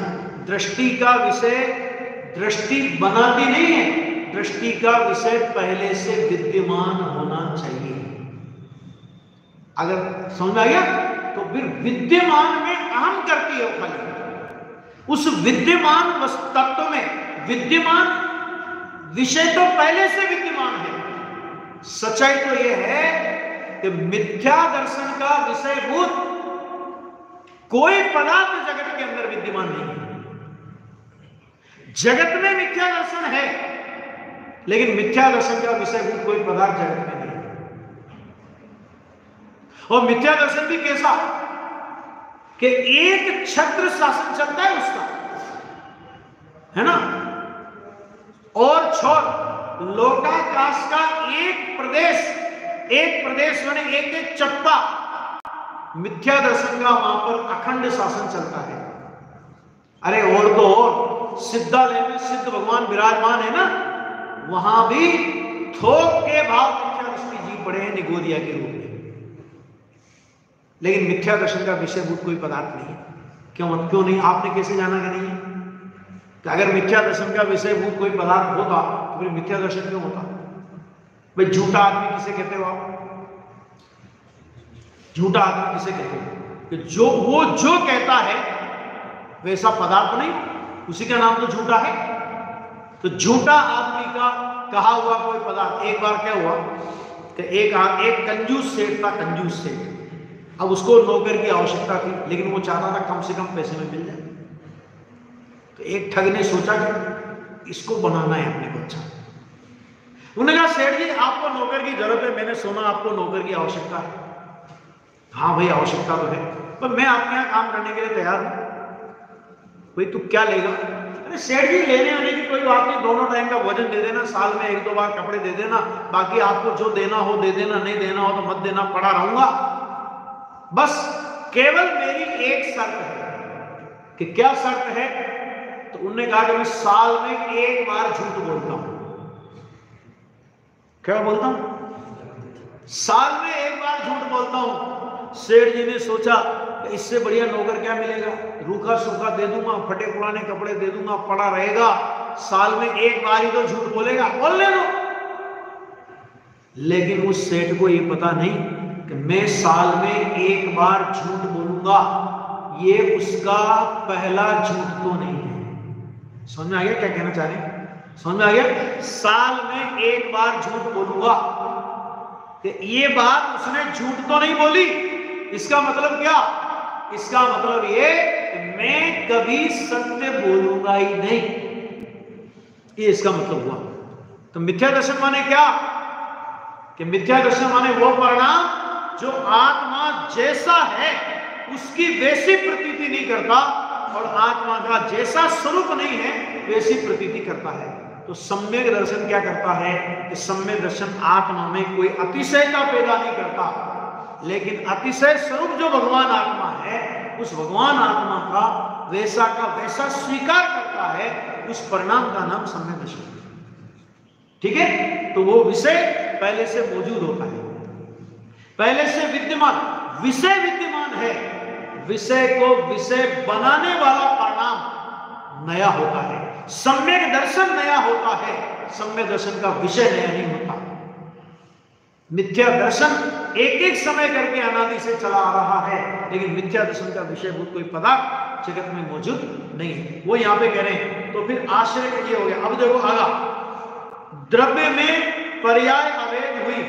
दृष्टि का विषय दृष्टि बनाती नहीं है, दृष्टि का विषय पहले से विद्यमान होना चाहिए। अगर समझ आ गया तो फिर विद्यमान में अहम करती है खाली। उस विद्यमान तत्व में विद्यमान विषय तो पहले से विद्यमान है। सच्चाई तो यह है कि मिथ्या दर्शन का विषयभूत कोई पदार्थ जगत के अंदर विद्यमान नहीं है। जगत में मिथ्या दर्शन है, लेकिन मिथ्या दर्शन का विषयभूत कोई पदार्थ जगत में नहीं है। और मिथ्या दर्शन भी कैसा कि एक छत्र शासन चलता है उसका, है ना, और छोड़ लोकाकाश का एक प्रदेश माने एक चप्पा मिथ्या दर्शन का वहां पर अखंड शासन चलता है। अरे और तो और सिद्धालय में सिद्ध भगवान विराजमान है ना, वहां भी थोक के भाव मिथ्या दृष्टि जी पड़े हैं निगोरिया के रूप में। लेकिन मिथ्या दर्शन का विषयभूत कोई पदार्थ नहीं है। क्यों नहीं? आपने कैसे जाना कि नहीं है? कि अगर मिथ्या दर्शन का विषयभूत कोई पदार्थ होता तो फिर मिथ्या दर्शन क्यों होता? भाई झूठा आदमी किसे कहते हो आप? झूठा आदमी किसे कहते हो? कि जो कहता है वैसा पदार्थ नहीं, उसी का नाम तो झूठा है। तो झूठा आदमी का कहा हुआ कोई पदार्थ, एक बार क्या हुआ कि एक कंजूस सेठ था, कंजूस सेठ। अब उसको नौकर की आवश्यकता थी, लेकिन वो चाहता था कम से कम पैसे में मिल जाए। तो एक ठग ने सोचा कि इसको बनाना है अपने को अच्छा। उन्होंने कहा सेठ जी आपको नौकर की जरूरत है, मैंने सुना आपको नौकर की आवश्यकता है। हाँ भाई आवश्यकता तो है, पर मैं आपके यहाँ काम करने के लिए तैयार हूं। भाई तू क्या लेगा? अरे सेठ जी लेने आने की कोई बात नहीं, दोनों टाइम का भोजन दे देना, साल में 1-2 बार कपड़े दे देना, बाकी आपको जो देना हो दे देना, नहीं देना हो तो मत देना, पड़ा रहूंगा। बस केवल मेरी एक शर्त है। कि क्या शर्त है? तो उन्होंने कहा कि मैं साल में 1 बार झूठ बोलता हूं। क्या बोलता हूं? साल में 1 बार झूठ बोलता हूं। सेठ जी ने सोचा इससे बढ़िया नौकर क्या मिलेगा, रूखा सूखा दे दूंगा, फटे पुराने कपड़े दे दूंगा, पड़ा रहेगा, साल में 1 बार ही तो झूठ बोलेगा, बोल ले लो। लेकिन उस सेठ को यह पता नहीं कि मैं साल में 1 बार झूठ बोलूंगा, ये उसका पहला झूठ तो नहीं है। समझ में आ गया क्या कहना चाह रहे हैं? समझ में आ गया? साल में 1 बार झूठ बोलूंगा, ये बात उसने झूठ तो नहीं बोली। इसका मतलब क्या? इसका मतलब ये मैं कभी सत्य बोलूंगा ही नहीं, ये इसका मतलब हुआ। तो मिथ्या दर्शन माने क्या? कि मिथ्या दर्शन माने वो परिणाम जो आत्मा जैसा है उसकी वैसी प्रतीति नहीं करता, और आत्मा का जैसा स्वरूप नहीं है वैसी प्रतीति करता है। तो सम्यक दर्शन क्या करता है कि सम्यक दर्शन आत्मा में कोई अतिशयता पैदा नहीं करता, लेकिन अतिशय स्वरूप जो भगवान आत्मा है उस भगवान आत्मा का वैसा स्वीकार करता है। उस परिणाम का नाम सम्यक दर्शन है। ठीक है? तो वो विषय पहले से मौजूद होता है, पहले से विद्यमान, विषय विद्यमान है, विषय को विषय बनाने वाला परिणाम नया होता है। सम्यक दर्शन नया होता है, सम्यक दर्शन का विषय नया नहीं होता। मिथ्या दर्शन एक एक समय करके अनादि से चला आ रहा है, लेकिन मिथ्या दर्शन का विषयभूत कोई पदार्थ जगत में मौजूद नहीं है। वो यहां पे कह रहे हैं। तो फिर आश्रय ये हो गया। अब देखो आगा, द्रव्य में पर्याय अभेद हुई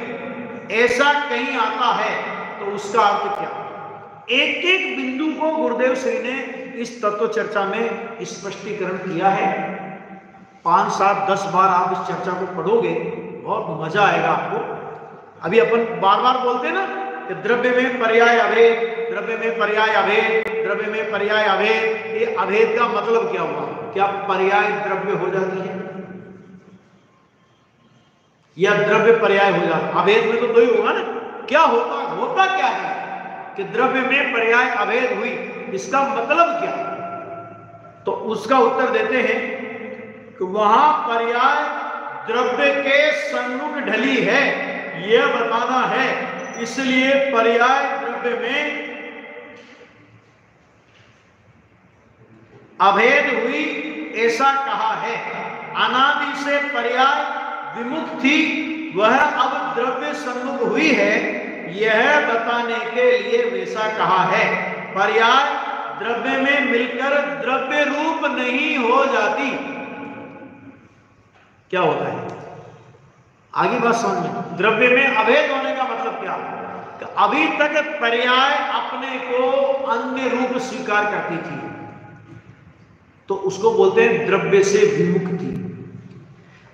ऐसा कहीं आता है तो उसका अर्थ क्या? एक एक बिंदु को गुरुदेव श्री ने इस तत्व चर्चा में स्पष्टीकरण किया है। 5, 7, 10 बार आप इस चर्चा को पढ़ोगे, बहुत मजा आएगा आपको। अभी अपन बार बार बोलते हैं ना कि द्रव्य में पर्याय अभेद, द्रव्य में पर्याय अभेद, द्रव्य में पर्याय अभेद। ये अभेद का मतलब क्या हुआ? क्या पर्याय द्रव्य हो जाती है या द्रव्य पर्याय हो जाता? अभेद में तो दो ही होगा ना। क्या होता क्या है कि द्रव्य में पर्याय अभेद हुई, इसका मतलब क्या? तो उसका उत्तर देते हैं कि वहां पर्याय द्रव्य के सन्मुख ढली है, यह बताना है, इसलिए पर्याय द्रव्य में अभेद हुई ऐसा कहा है। अनादि से पर्याय विमुख थी, वह अब द्रव्य सन्मुख हुई है, यह बताने के लिए वैसा कहा है। पर्याय द्रव्य में मिलकर द्रव्य रूप नहीं हो जाती। क्या होता है आगे बात समझ में। द्रव्य में अभेद होने का मतलब क्या? कि अभी तक पर्याय अपने को अन्य रूप स्वीकार करती थी, तो उसको बोलते हैं द्रव्य से विमुख थी।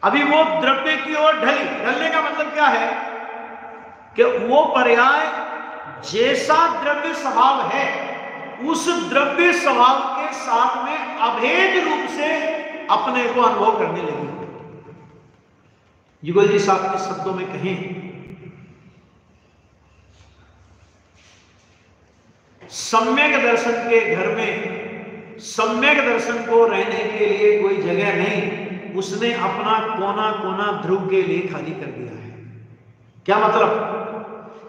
अभी वो द्रव्य की ओर ढली। ढलने का मतलब क्या है कि वो पर्याय जैसा द्रव्य स्वभाव है उस द्रव्य स्वभाव के साथ में अभेद रूप से अपने को अनुभव करने लगी। युगल जी साहब के शब्दों में कहें, सम्यक दर्शन के घर में सम्यक दर्शन को रहने के लिए कोई जगह नहीं, उसने अपना कोना कोना ध्रुव के लिए खाली कर दिया है। क्या मतलब?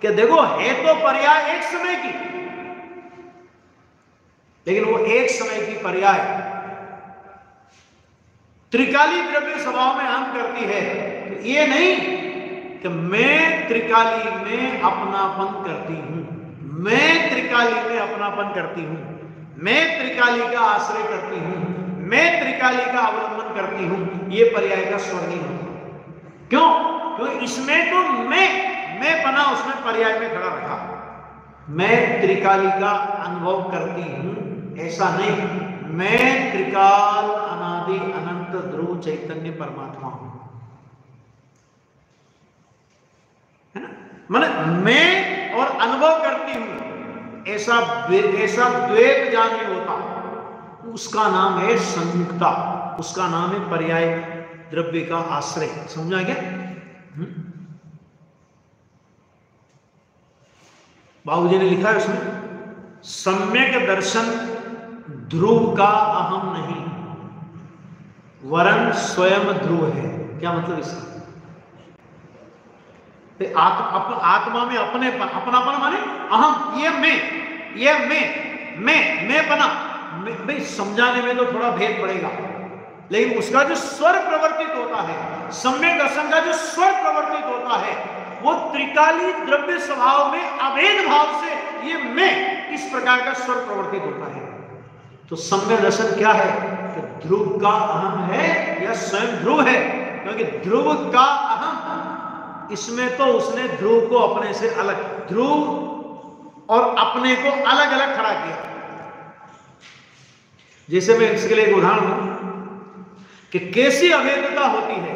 कि देखो है तो पर्याय एक समय की, लेकिन वो एक समय की पर्याय त्रिकाली द्रव्य स्वभाव में अहम करती है। तो ये नहीं कि मैं त्रिकाली में अपनापन करती हूं, मैं त्रिकाली में अपनापन करती हूं, मैं त्रिकाली का आश्रय करती हूं, मैं त्रिकाली का अवलंबन करती हूं, ये पर्याय का स्वर नहीं होता। क्यों? क्योंकि इसमें तो मैं बना उसमें पर्याय में खड़ा रखा, मैं त्रिकाली का अनुभव करती हूं, ऐसा नहीं, मैं त्रिकाल अनादि अनंत ध्रुव चैतन्य परमात्मा हूं, है ना। माने मैं और अनुभव करती हूं, ऐसा द्वैत ज्ञान नहीं होता, उसका नाम है संयुक्ता, उसका नाम है पर्याय द्रव्य का आश्रय। समझा क्या? बाबूजी ने लिखा है उसमें, सम्यक दर्शन ध्रुव का अहम नहीं वरन स्वयं ध्रुव है। क्या मतलब इसका? आत्मा में अपनापन माने अहम, ये मैं बना। भाई समझाने में तो थोड़ा भेद पड़ेगा, लेकिन उसका जो स्वर प्रवर्तित होता है, सम्यक दर्शन का जो स्वर प्रवर्तित होता है, वो त्रिकाली द्रव्य स्वभाव में अभेद भाव से ये मैं इस प्रकार का स्वर प्रवर्तित होता है। तो सम्यक दर्शन क्या है कि ध्रुव का अहम है या स्वयं ध्रुव है? क्योंकि ध्रुव का अहम, इसमें तो उसने ध्रुव को अपने से अलग, ध्रुव और अपने को अलग अलग खड़ा किया। जैसे मैं इसके लिए एक उदाहरण दूं कि कैसी अभेदता होती है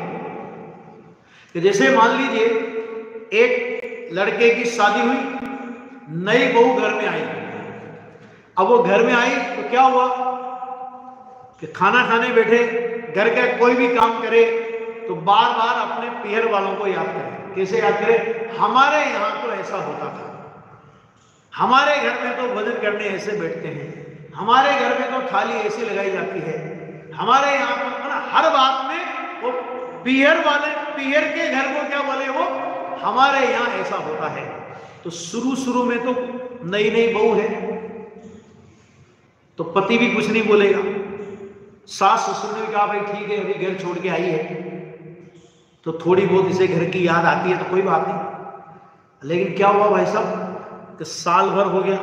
कि जैसे मान लीजिए एक लड़के की शादी हुई, नई बहू घर में आई। अब वो घर में आई तो क्या हुआ कि खाना खाने बैठे, घर का कोई भी काम करे तो बार बार अपने पीहर वालों को याद करे। कैसे याद करे? हमारे यहां तो ऐसा होता था, हमारे घर में तो भोजन करने ऐसे बैठते हैं, हमारे घर में तो थाली ऐसी लगाई जाती है, हमारे यहाँ पर हर बात में वो पीहर के घर को क्या बोले, वो हमारे यहाँ ऐसा होता है। तो शुरू में तो नई बहू है तो पति भी कुछ नहीं बोलेगा, सास ससुर ने कहा भाई ठीक है अभी घर छोड़ के आई है तो थोड़ी बहुत इसे घर की याद आती है तो कोई बात नहीं। लेकिन क्या हुआ भाई साहब कि साल भर हो गया,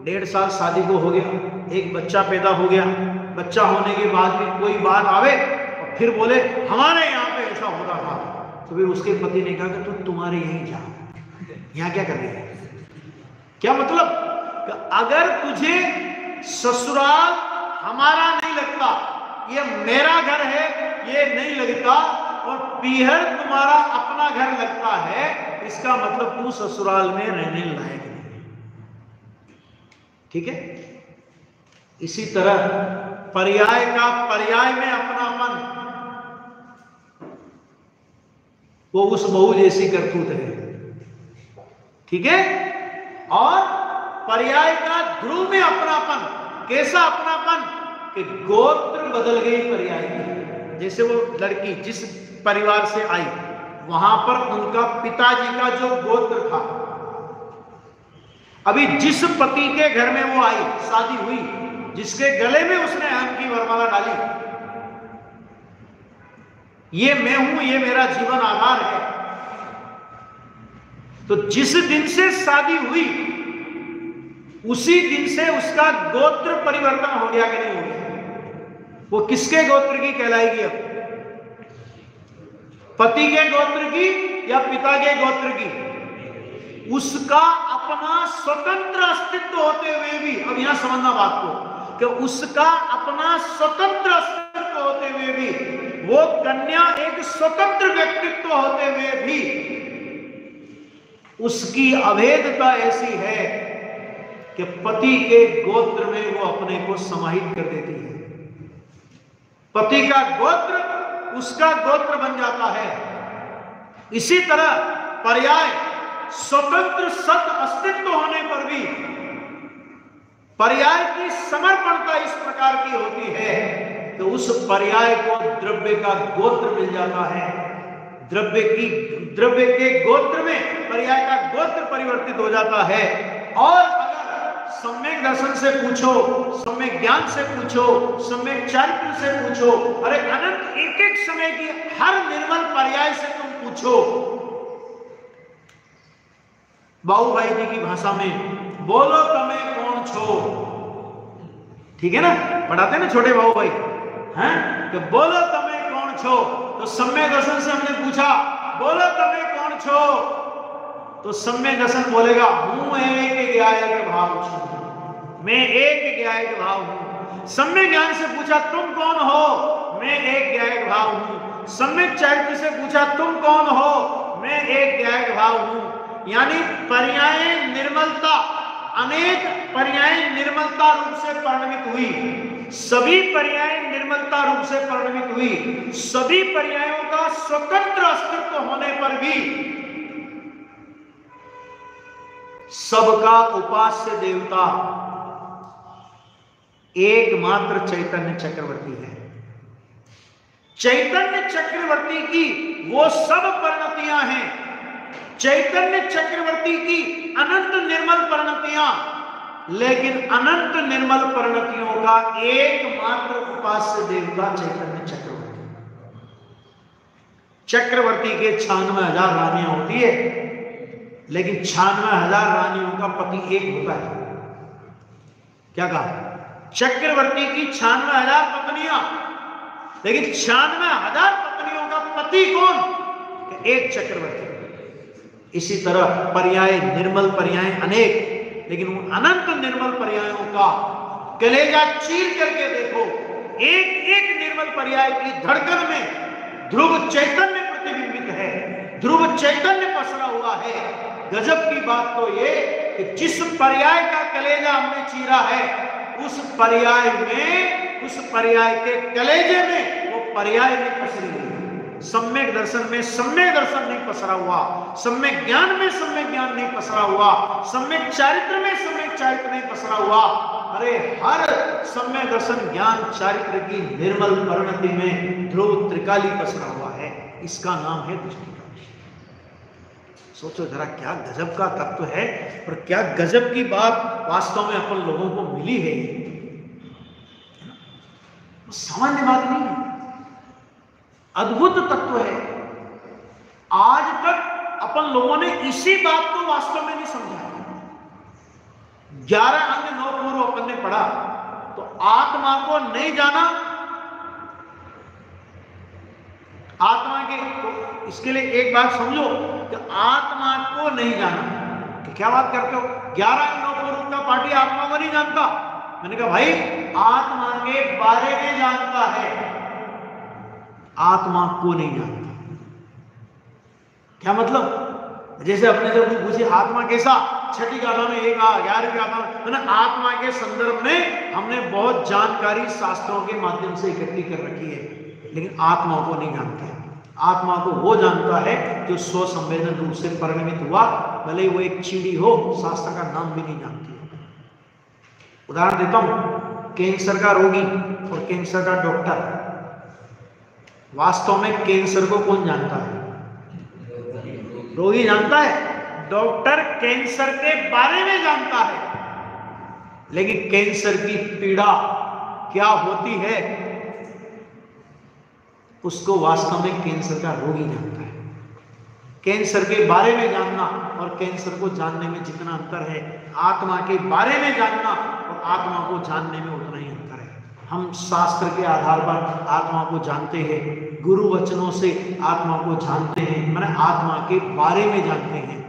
1.5 साल शादी को हो गया, एक बच्चा पैदा हो गया, बच्चा होने के बाद भी कोई बात आवे और फिर बोले हमारे यहाँ पे ऐसा होता था, तो फिर उसके पति ने कहा कि तू तुम्हारे यहीं जा, यहाँ क्या कर रही है? क्या मतलब कि अगर तुझे ससुराल हमारा नहीं लगता, ये मेरा घर है ये नहीं लगता, और पीहर तुम्हारा अपना घर लगता है, इसका मतलब तू ससुराल में रहने लायक नहीं। ठीक है? इसी तरह पर्याय का पर्याय में अपनापन, वो उस बहू जैसी करतूत है। ठीक है? और पर्याय का ध्रुव में अपनापन, कैसा अपनापन कि गोत्र बदल गई पर्याय की। जैसे वो लड़की जिस परिवार से आई वहां पर उनका पिताजी का जो गोत्र था, अभी जिस पति के घर में वो आई, शादी हुई, जिसके गले में उसने अहम की वरमाला डाली, ये मैं हूं, ये मेरा जीवन आधार है, तो जिस दिन से शादी हुई उसी दिन से उसका गोत्र परिवर्तन हो गया कि नहीं हो गया? वो किसके गोत्र की कहलाएगी अब? पति के गोत्र की या पिता के गोत्र की? उसका अपना स्वतंत्र अस्तित्व होते हुए भी, अब यहां समझना बात को, कि उसका अपना स्वतंत्र अस्तित्व होते हुए भी, वो कन्या एक स्वतंत्र व्यक्तित्व होते हुए भी, उसकी अभेदता ऐसी है कि पति के गोत्र में वो अपने को समाहित कर देती है। पति का गोत्र उसका गोत्र बन जाता है। इसी तरह पर्याय स्वतंत्र सत अस्तित्व होने पर भी पर्याय की समर्पणता इस प्रकार की होती है कि उस पर्याय को द्रव्य का गोत्र मिल जाता है। द्रव्य के गोत्र में पर्याय का गोत्र परिवर्तित हो जाता है। और अगर सम्यक दर्शन से पूछो, सम्यक ज्ञान से पूछो, सम्यक चरित्र से पूछो, अरे अनंत एक एक समय की हर निर्मल पर्याय से तुम पूछो। बाबू भाई जी की भाषा में बोलो तमे कौन छो, ठीक है ना, पढ़ाते हैं ना छोटे बाबू भाई, हैं, तो बोलो तमे कौन छो, तो सम्यक दर्शन से हमने पूछा बोलो तमे कौन छो, तो सम्यक दर्शन बोलेगा हूं एक ज्ञायक भाव छू, मैं एक ज्ञायक भाव हूं। सम्यक ज्ञान से पूछा तुम कौन हो, मैं एक ज्ञायक भाव हूं। सम्यक चरित्र से पूछा तुम कौन हो, मैं एक ज्ञायक भाव हूं। यानी पर्याय निर्मलता, अनेक पर्याय निर्मलता रूप से परिणमित हुई, सभी पर्याय निर्मलता रूप से परिणमित हुई। सभी पर्यायों का स्वतंत्र अस्तित्व होने पर भी सबका उपास्य देवता एकमात्र चैतन्य चक्रवर्ती है। चैतन्य चक्रवर्ती की वो सब परिणतियां हैं, चैतन्य चक्रवर्ती की अनंत निर्मल परिणतियां, लेकिन अनंत निर्मल परिणतियों का एकमात्र उपास्य देवता चैतन्य चक्रवर्ती। चक्रवर्ती के 96,000 रानियां होती है, लेकिन 96,000 रानियों का पति एक होता है। क्या कहा? चक्रवर्ती की 96,000 पत्नियां, लेकिन 96,000 पत्नियों का पति कौन? एक चक्रवर्ती। इसी तरह पर्याय निर्मल पर्याय अनेक, लेकिन उन अनंत निर्मल पर्यायों का कलेजा चीर करके देखो, एक एक निर्मल पर्याय की धड़कन में ध्रुव चैतन्य प्रतिबिंबित है, ध्रुव चैतन्य पसरा हुआ है। गजब की बात तो ये कि जिस पर्याय का कलेजा हमने चीरा है, उस पर्याय में, उस पर्याय के कलेजे में वो पर्याय नहीं पसरी हुई। सम्यक दर्शन में सम्यक दर्शन नहीं पसरा हुआ, सम्यक ज्ञान में सम्यक ज्ञान नहीं पसरा हुआ, सम्यक चारित्र में सम्यक चारित्र नहीं पसरा हुआ। अरे हर सम्यक दर्शन ज्ञान चारित्र की निर्मल परिणति में ध्रुव त्रिकाली पसरा हुआ है। इसका नाम है दृष्टि का विषय। सोचो जरा, क्या गजब का तत्व है और क्या गजब की बात वास्तव में अपन लोगों को मिली है। सामान्य बात नहीं है, अद्भुत तत्व है। आज तक अपन लोगों ने इसी बात को वास्तव में नहीं समझा। 11 अंग 9 पूर्व अपन ने पढ़ा, तो आत्मा को नहीं जाना, आत्मा के, तो इसके लिए एक बात समझो कि आत्मा को नहीं जाना, कि क्या बात करते हो, 11 अंग 9 पूर्व का पार्टी आत्मा को नहीं जानता। मैंने कहा भाई आत्मा के बारे में जानता है, आत्मा को नहीं जानता। क्या मतलब? जैसे अपने जब पूछे आत्मा कैसा, छठी गाथा में एक 11वीं गाथा में, आत्मा के संदर्भ में हमने बहुत जानकारी शास्त्रों के माध्यम से इकट्ठी कर रखी है, लेकिन आत्मा को नहीं जानता है। आत्मा को वो जानता है जो स्व संवेदन रूप से परिणमित हुआ, भले वो एक चीड़ी हो, शास्त्र का नाम भी नहीं जानती। उदाहरण देता हूं, कैंसर का रोगी और कैंसर का डॉक्टर। वास्तव में कैंसर को कौन जानता है? रोगी जानता है, डॉक्टर कैंसर के बारे में जानता है, लेकिन कैंसर की पीड़ा क्या होती है उसको वास्तव में कैंसर का रोगी जानता है। कैंसर के बारे में जानना और कैंसर को जानने में जितना अंतर है, आत्मा के बारे में जानना और आत्मा को जानने में उतना ही अंतर है। हम शास्त्र के आधार पर आत्मा को जानते हैं, गुरु वचनों से आत्मा को जानते हैं, माने आत्मा के बारे में जानते हैं।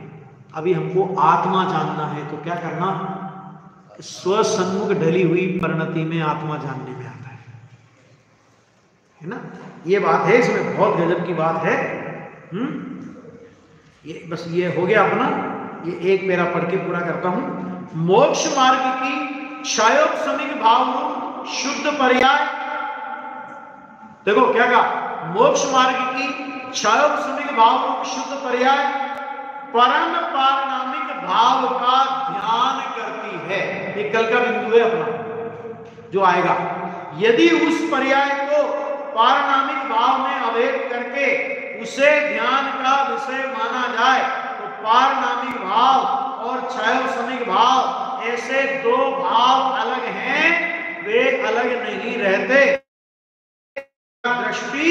अभी हमको आत्मा जानना है तो क्या करना? स्व सन्मुख ढली हुई परिणति में आत्मा जानने में आता है ना? ये बात है, इसमें बहुत गजब की बात है। ये बस ये हो गया अपना, ये एक पैरा पढ़ के पूरा करता हूं। मोक्ष मार्ग की क्षयोपशमिक भाव शुद्ध पर्याय, देखो क्या कहा, मोक्ष मार्ग की क्षयोपशमिक भाव रूप शुद्ध पर्याय परम पारनामिक भाव का ध्यान करती है। ये कल का बिंदु है अपना जो आएगा। यदि उस पर्याय को पारनामिक भाव में अभेद करके उसे ध्यान का विषय माना जाए तो पारनामिक भाव और क्षयोपशमिक भाव ऐसे दो भाव अलग हैं, वे अलग नहीं रहते। दृष्टि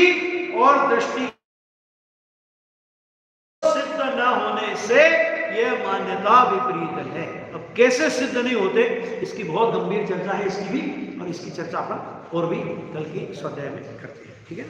और दृष्टि सिद्ध न होने से यह मान्यता विपरीत है। अब कैसे सिद्ध नहीं होते, इसकी बहुत गंभीर चर्चा है इसकी भी, और इसकी चर्चा अपन और भी कल की स्वाध्याय में करते हैं, ठीक है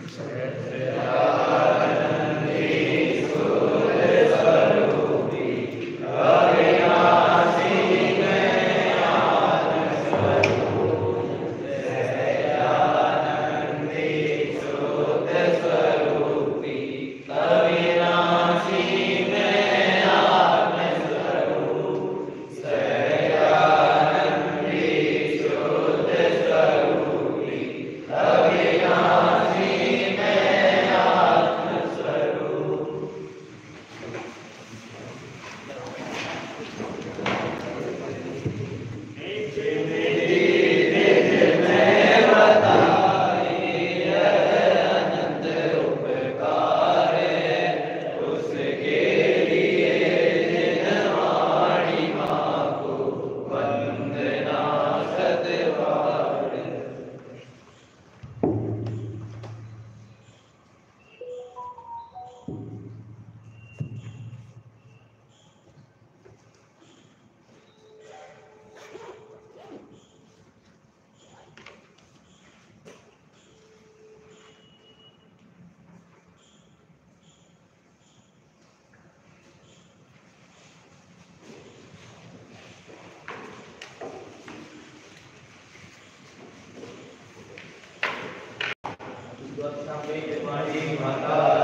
माता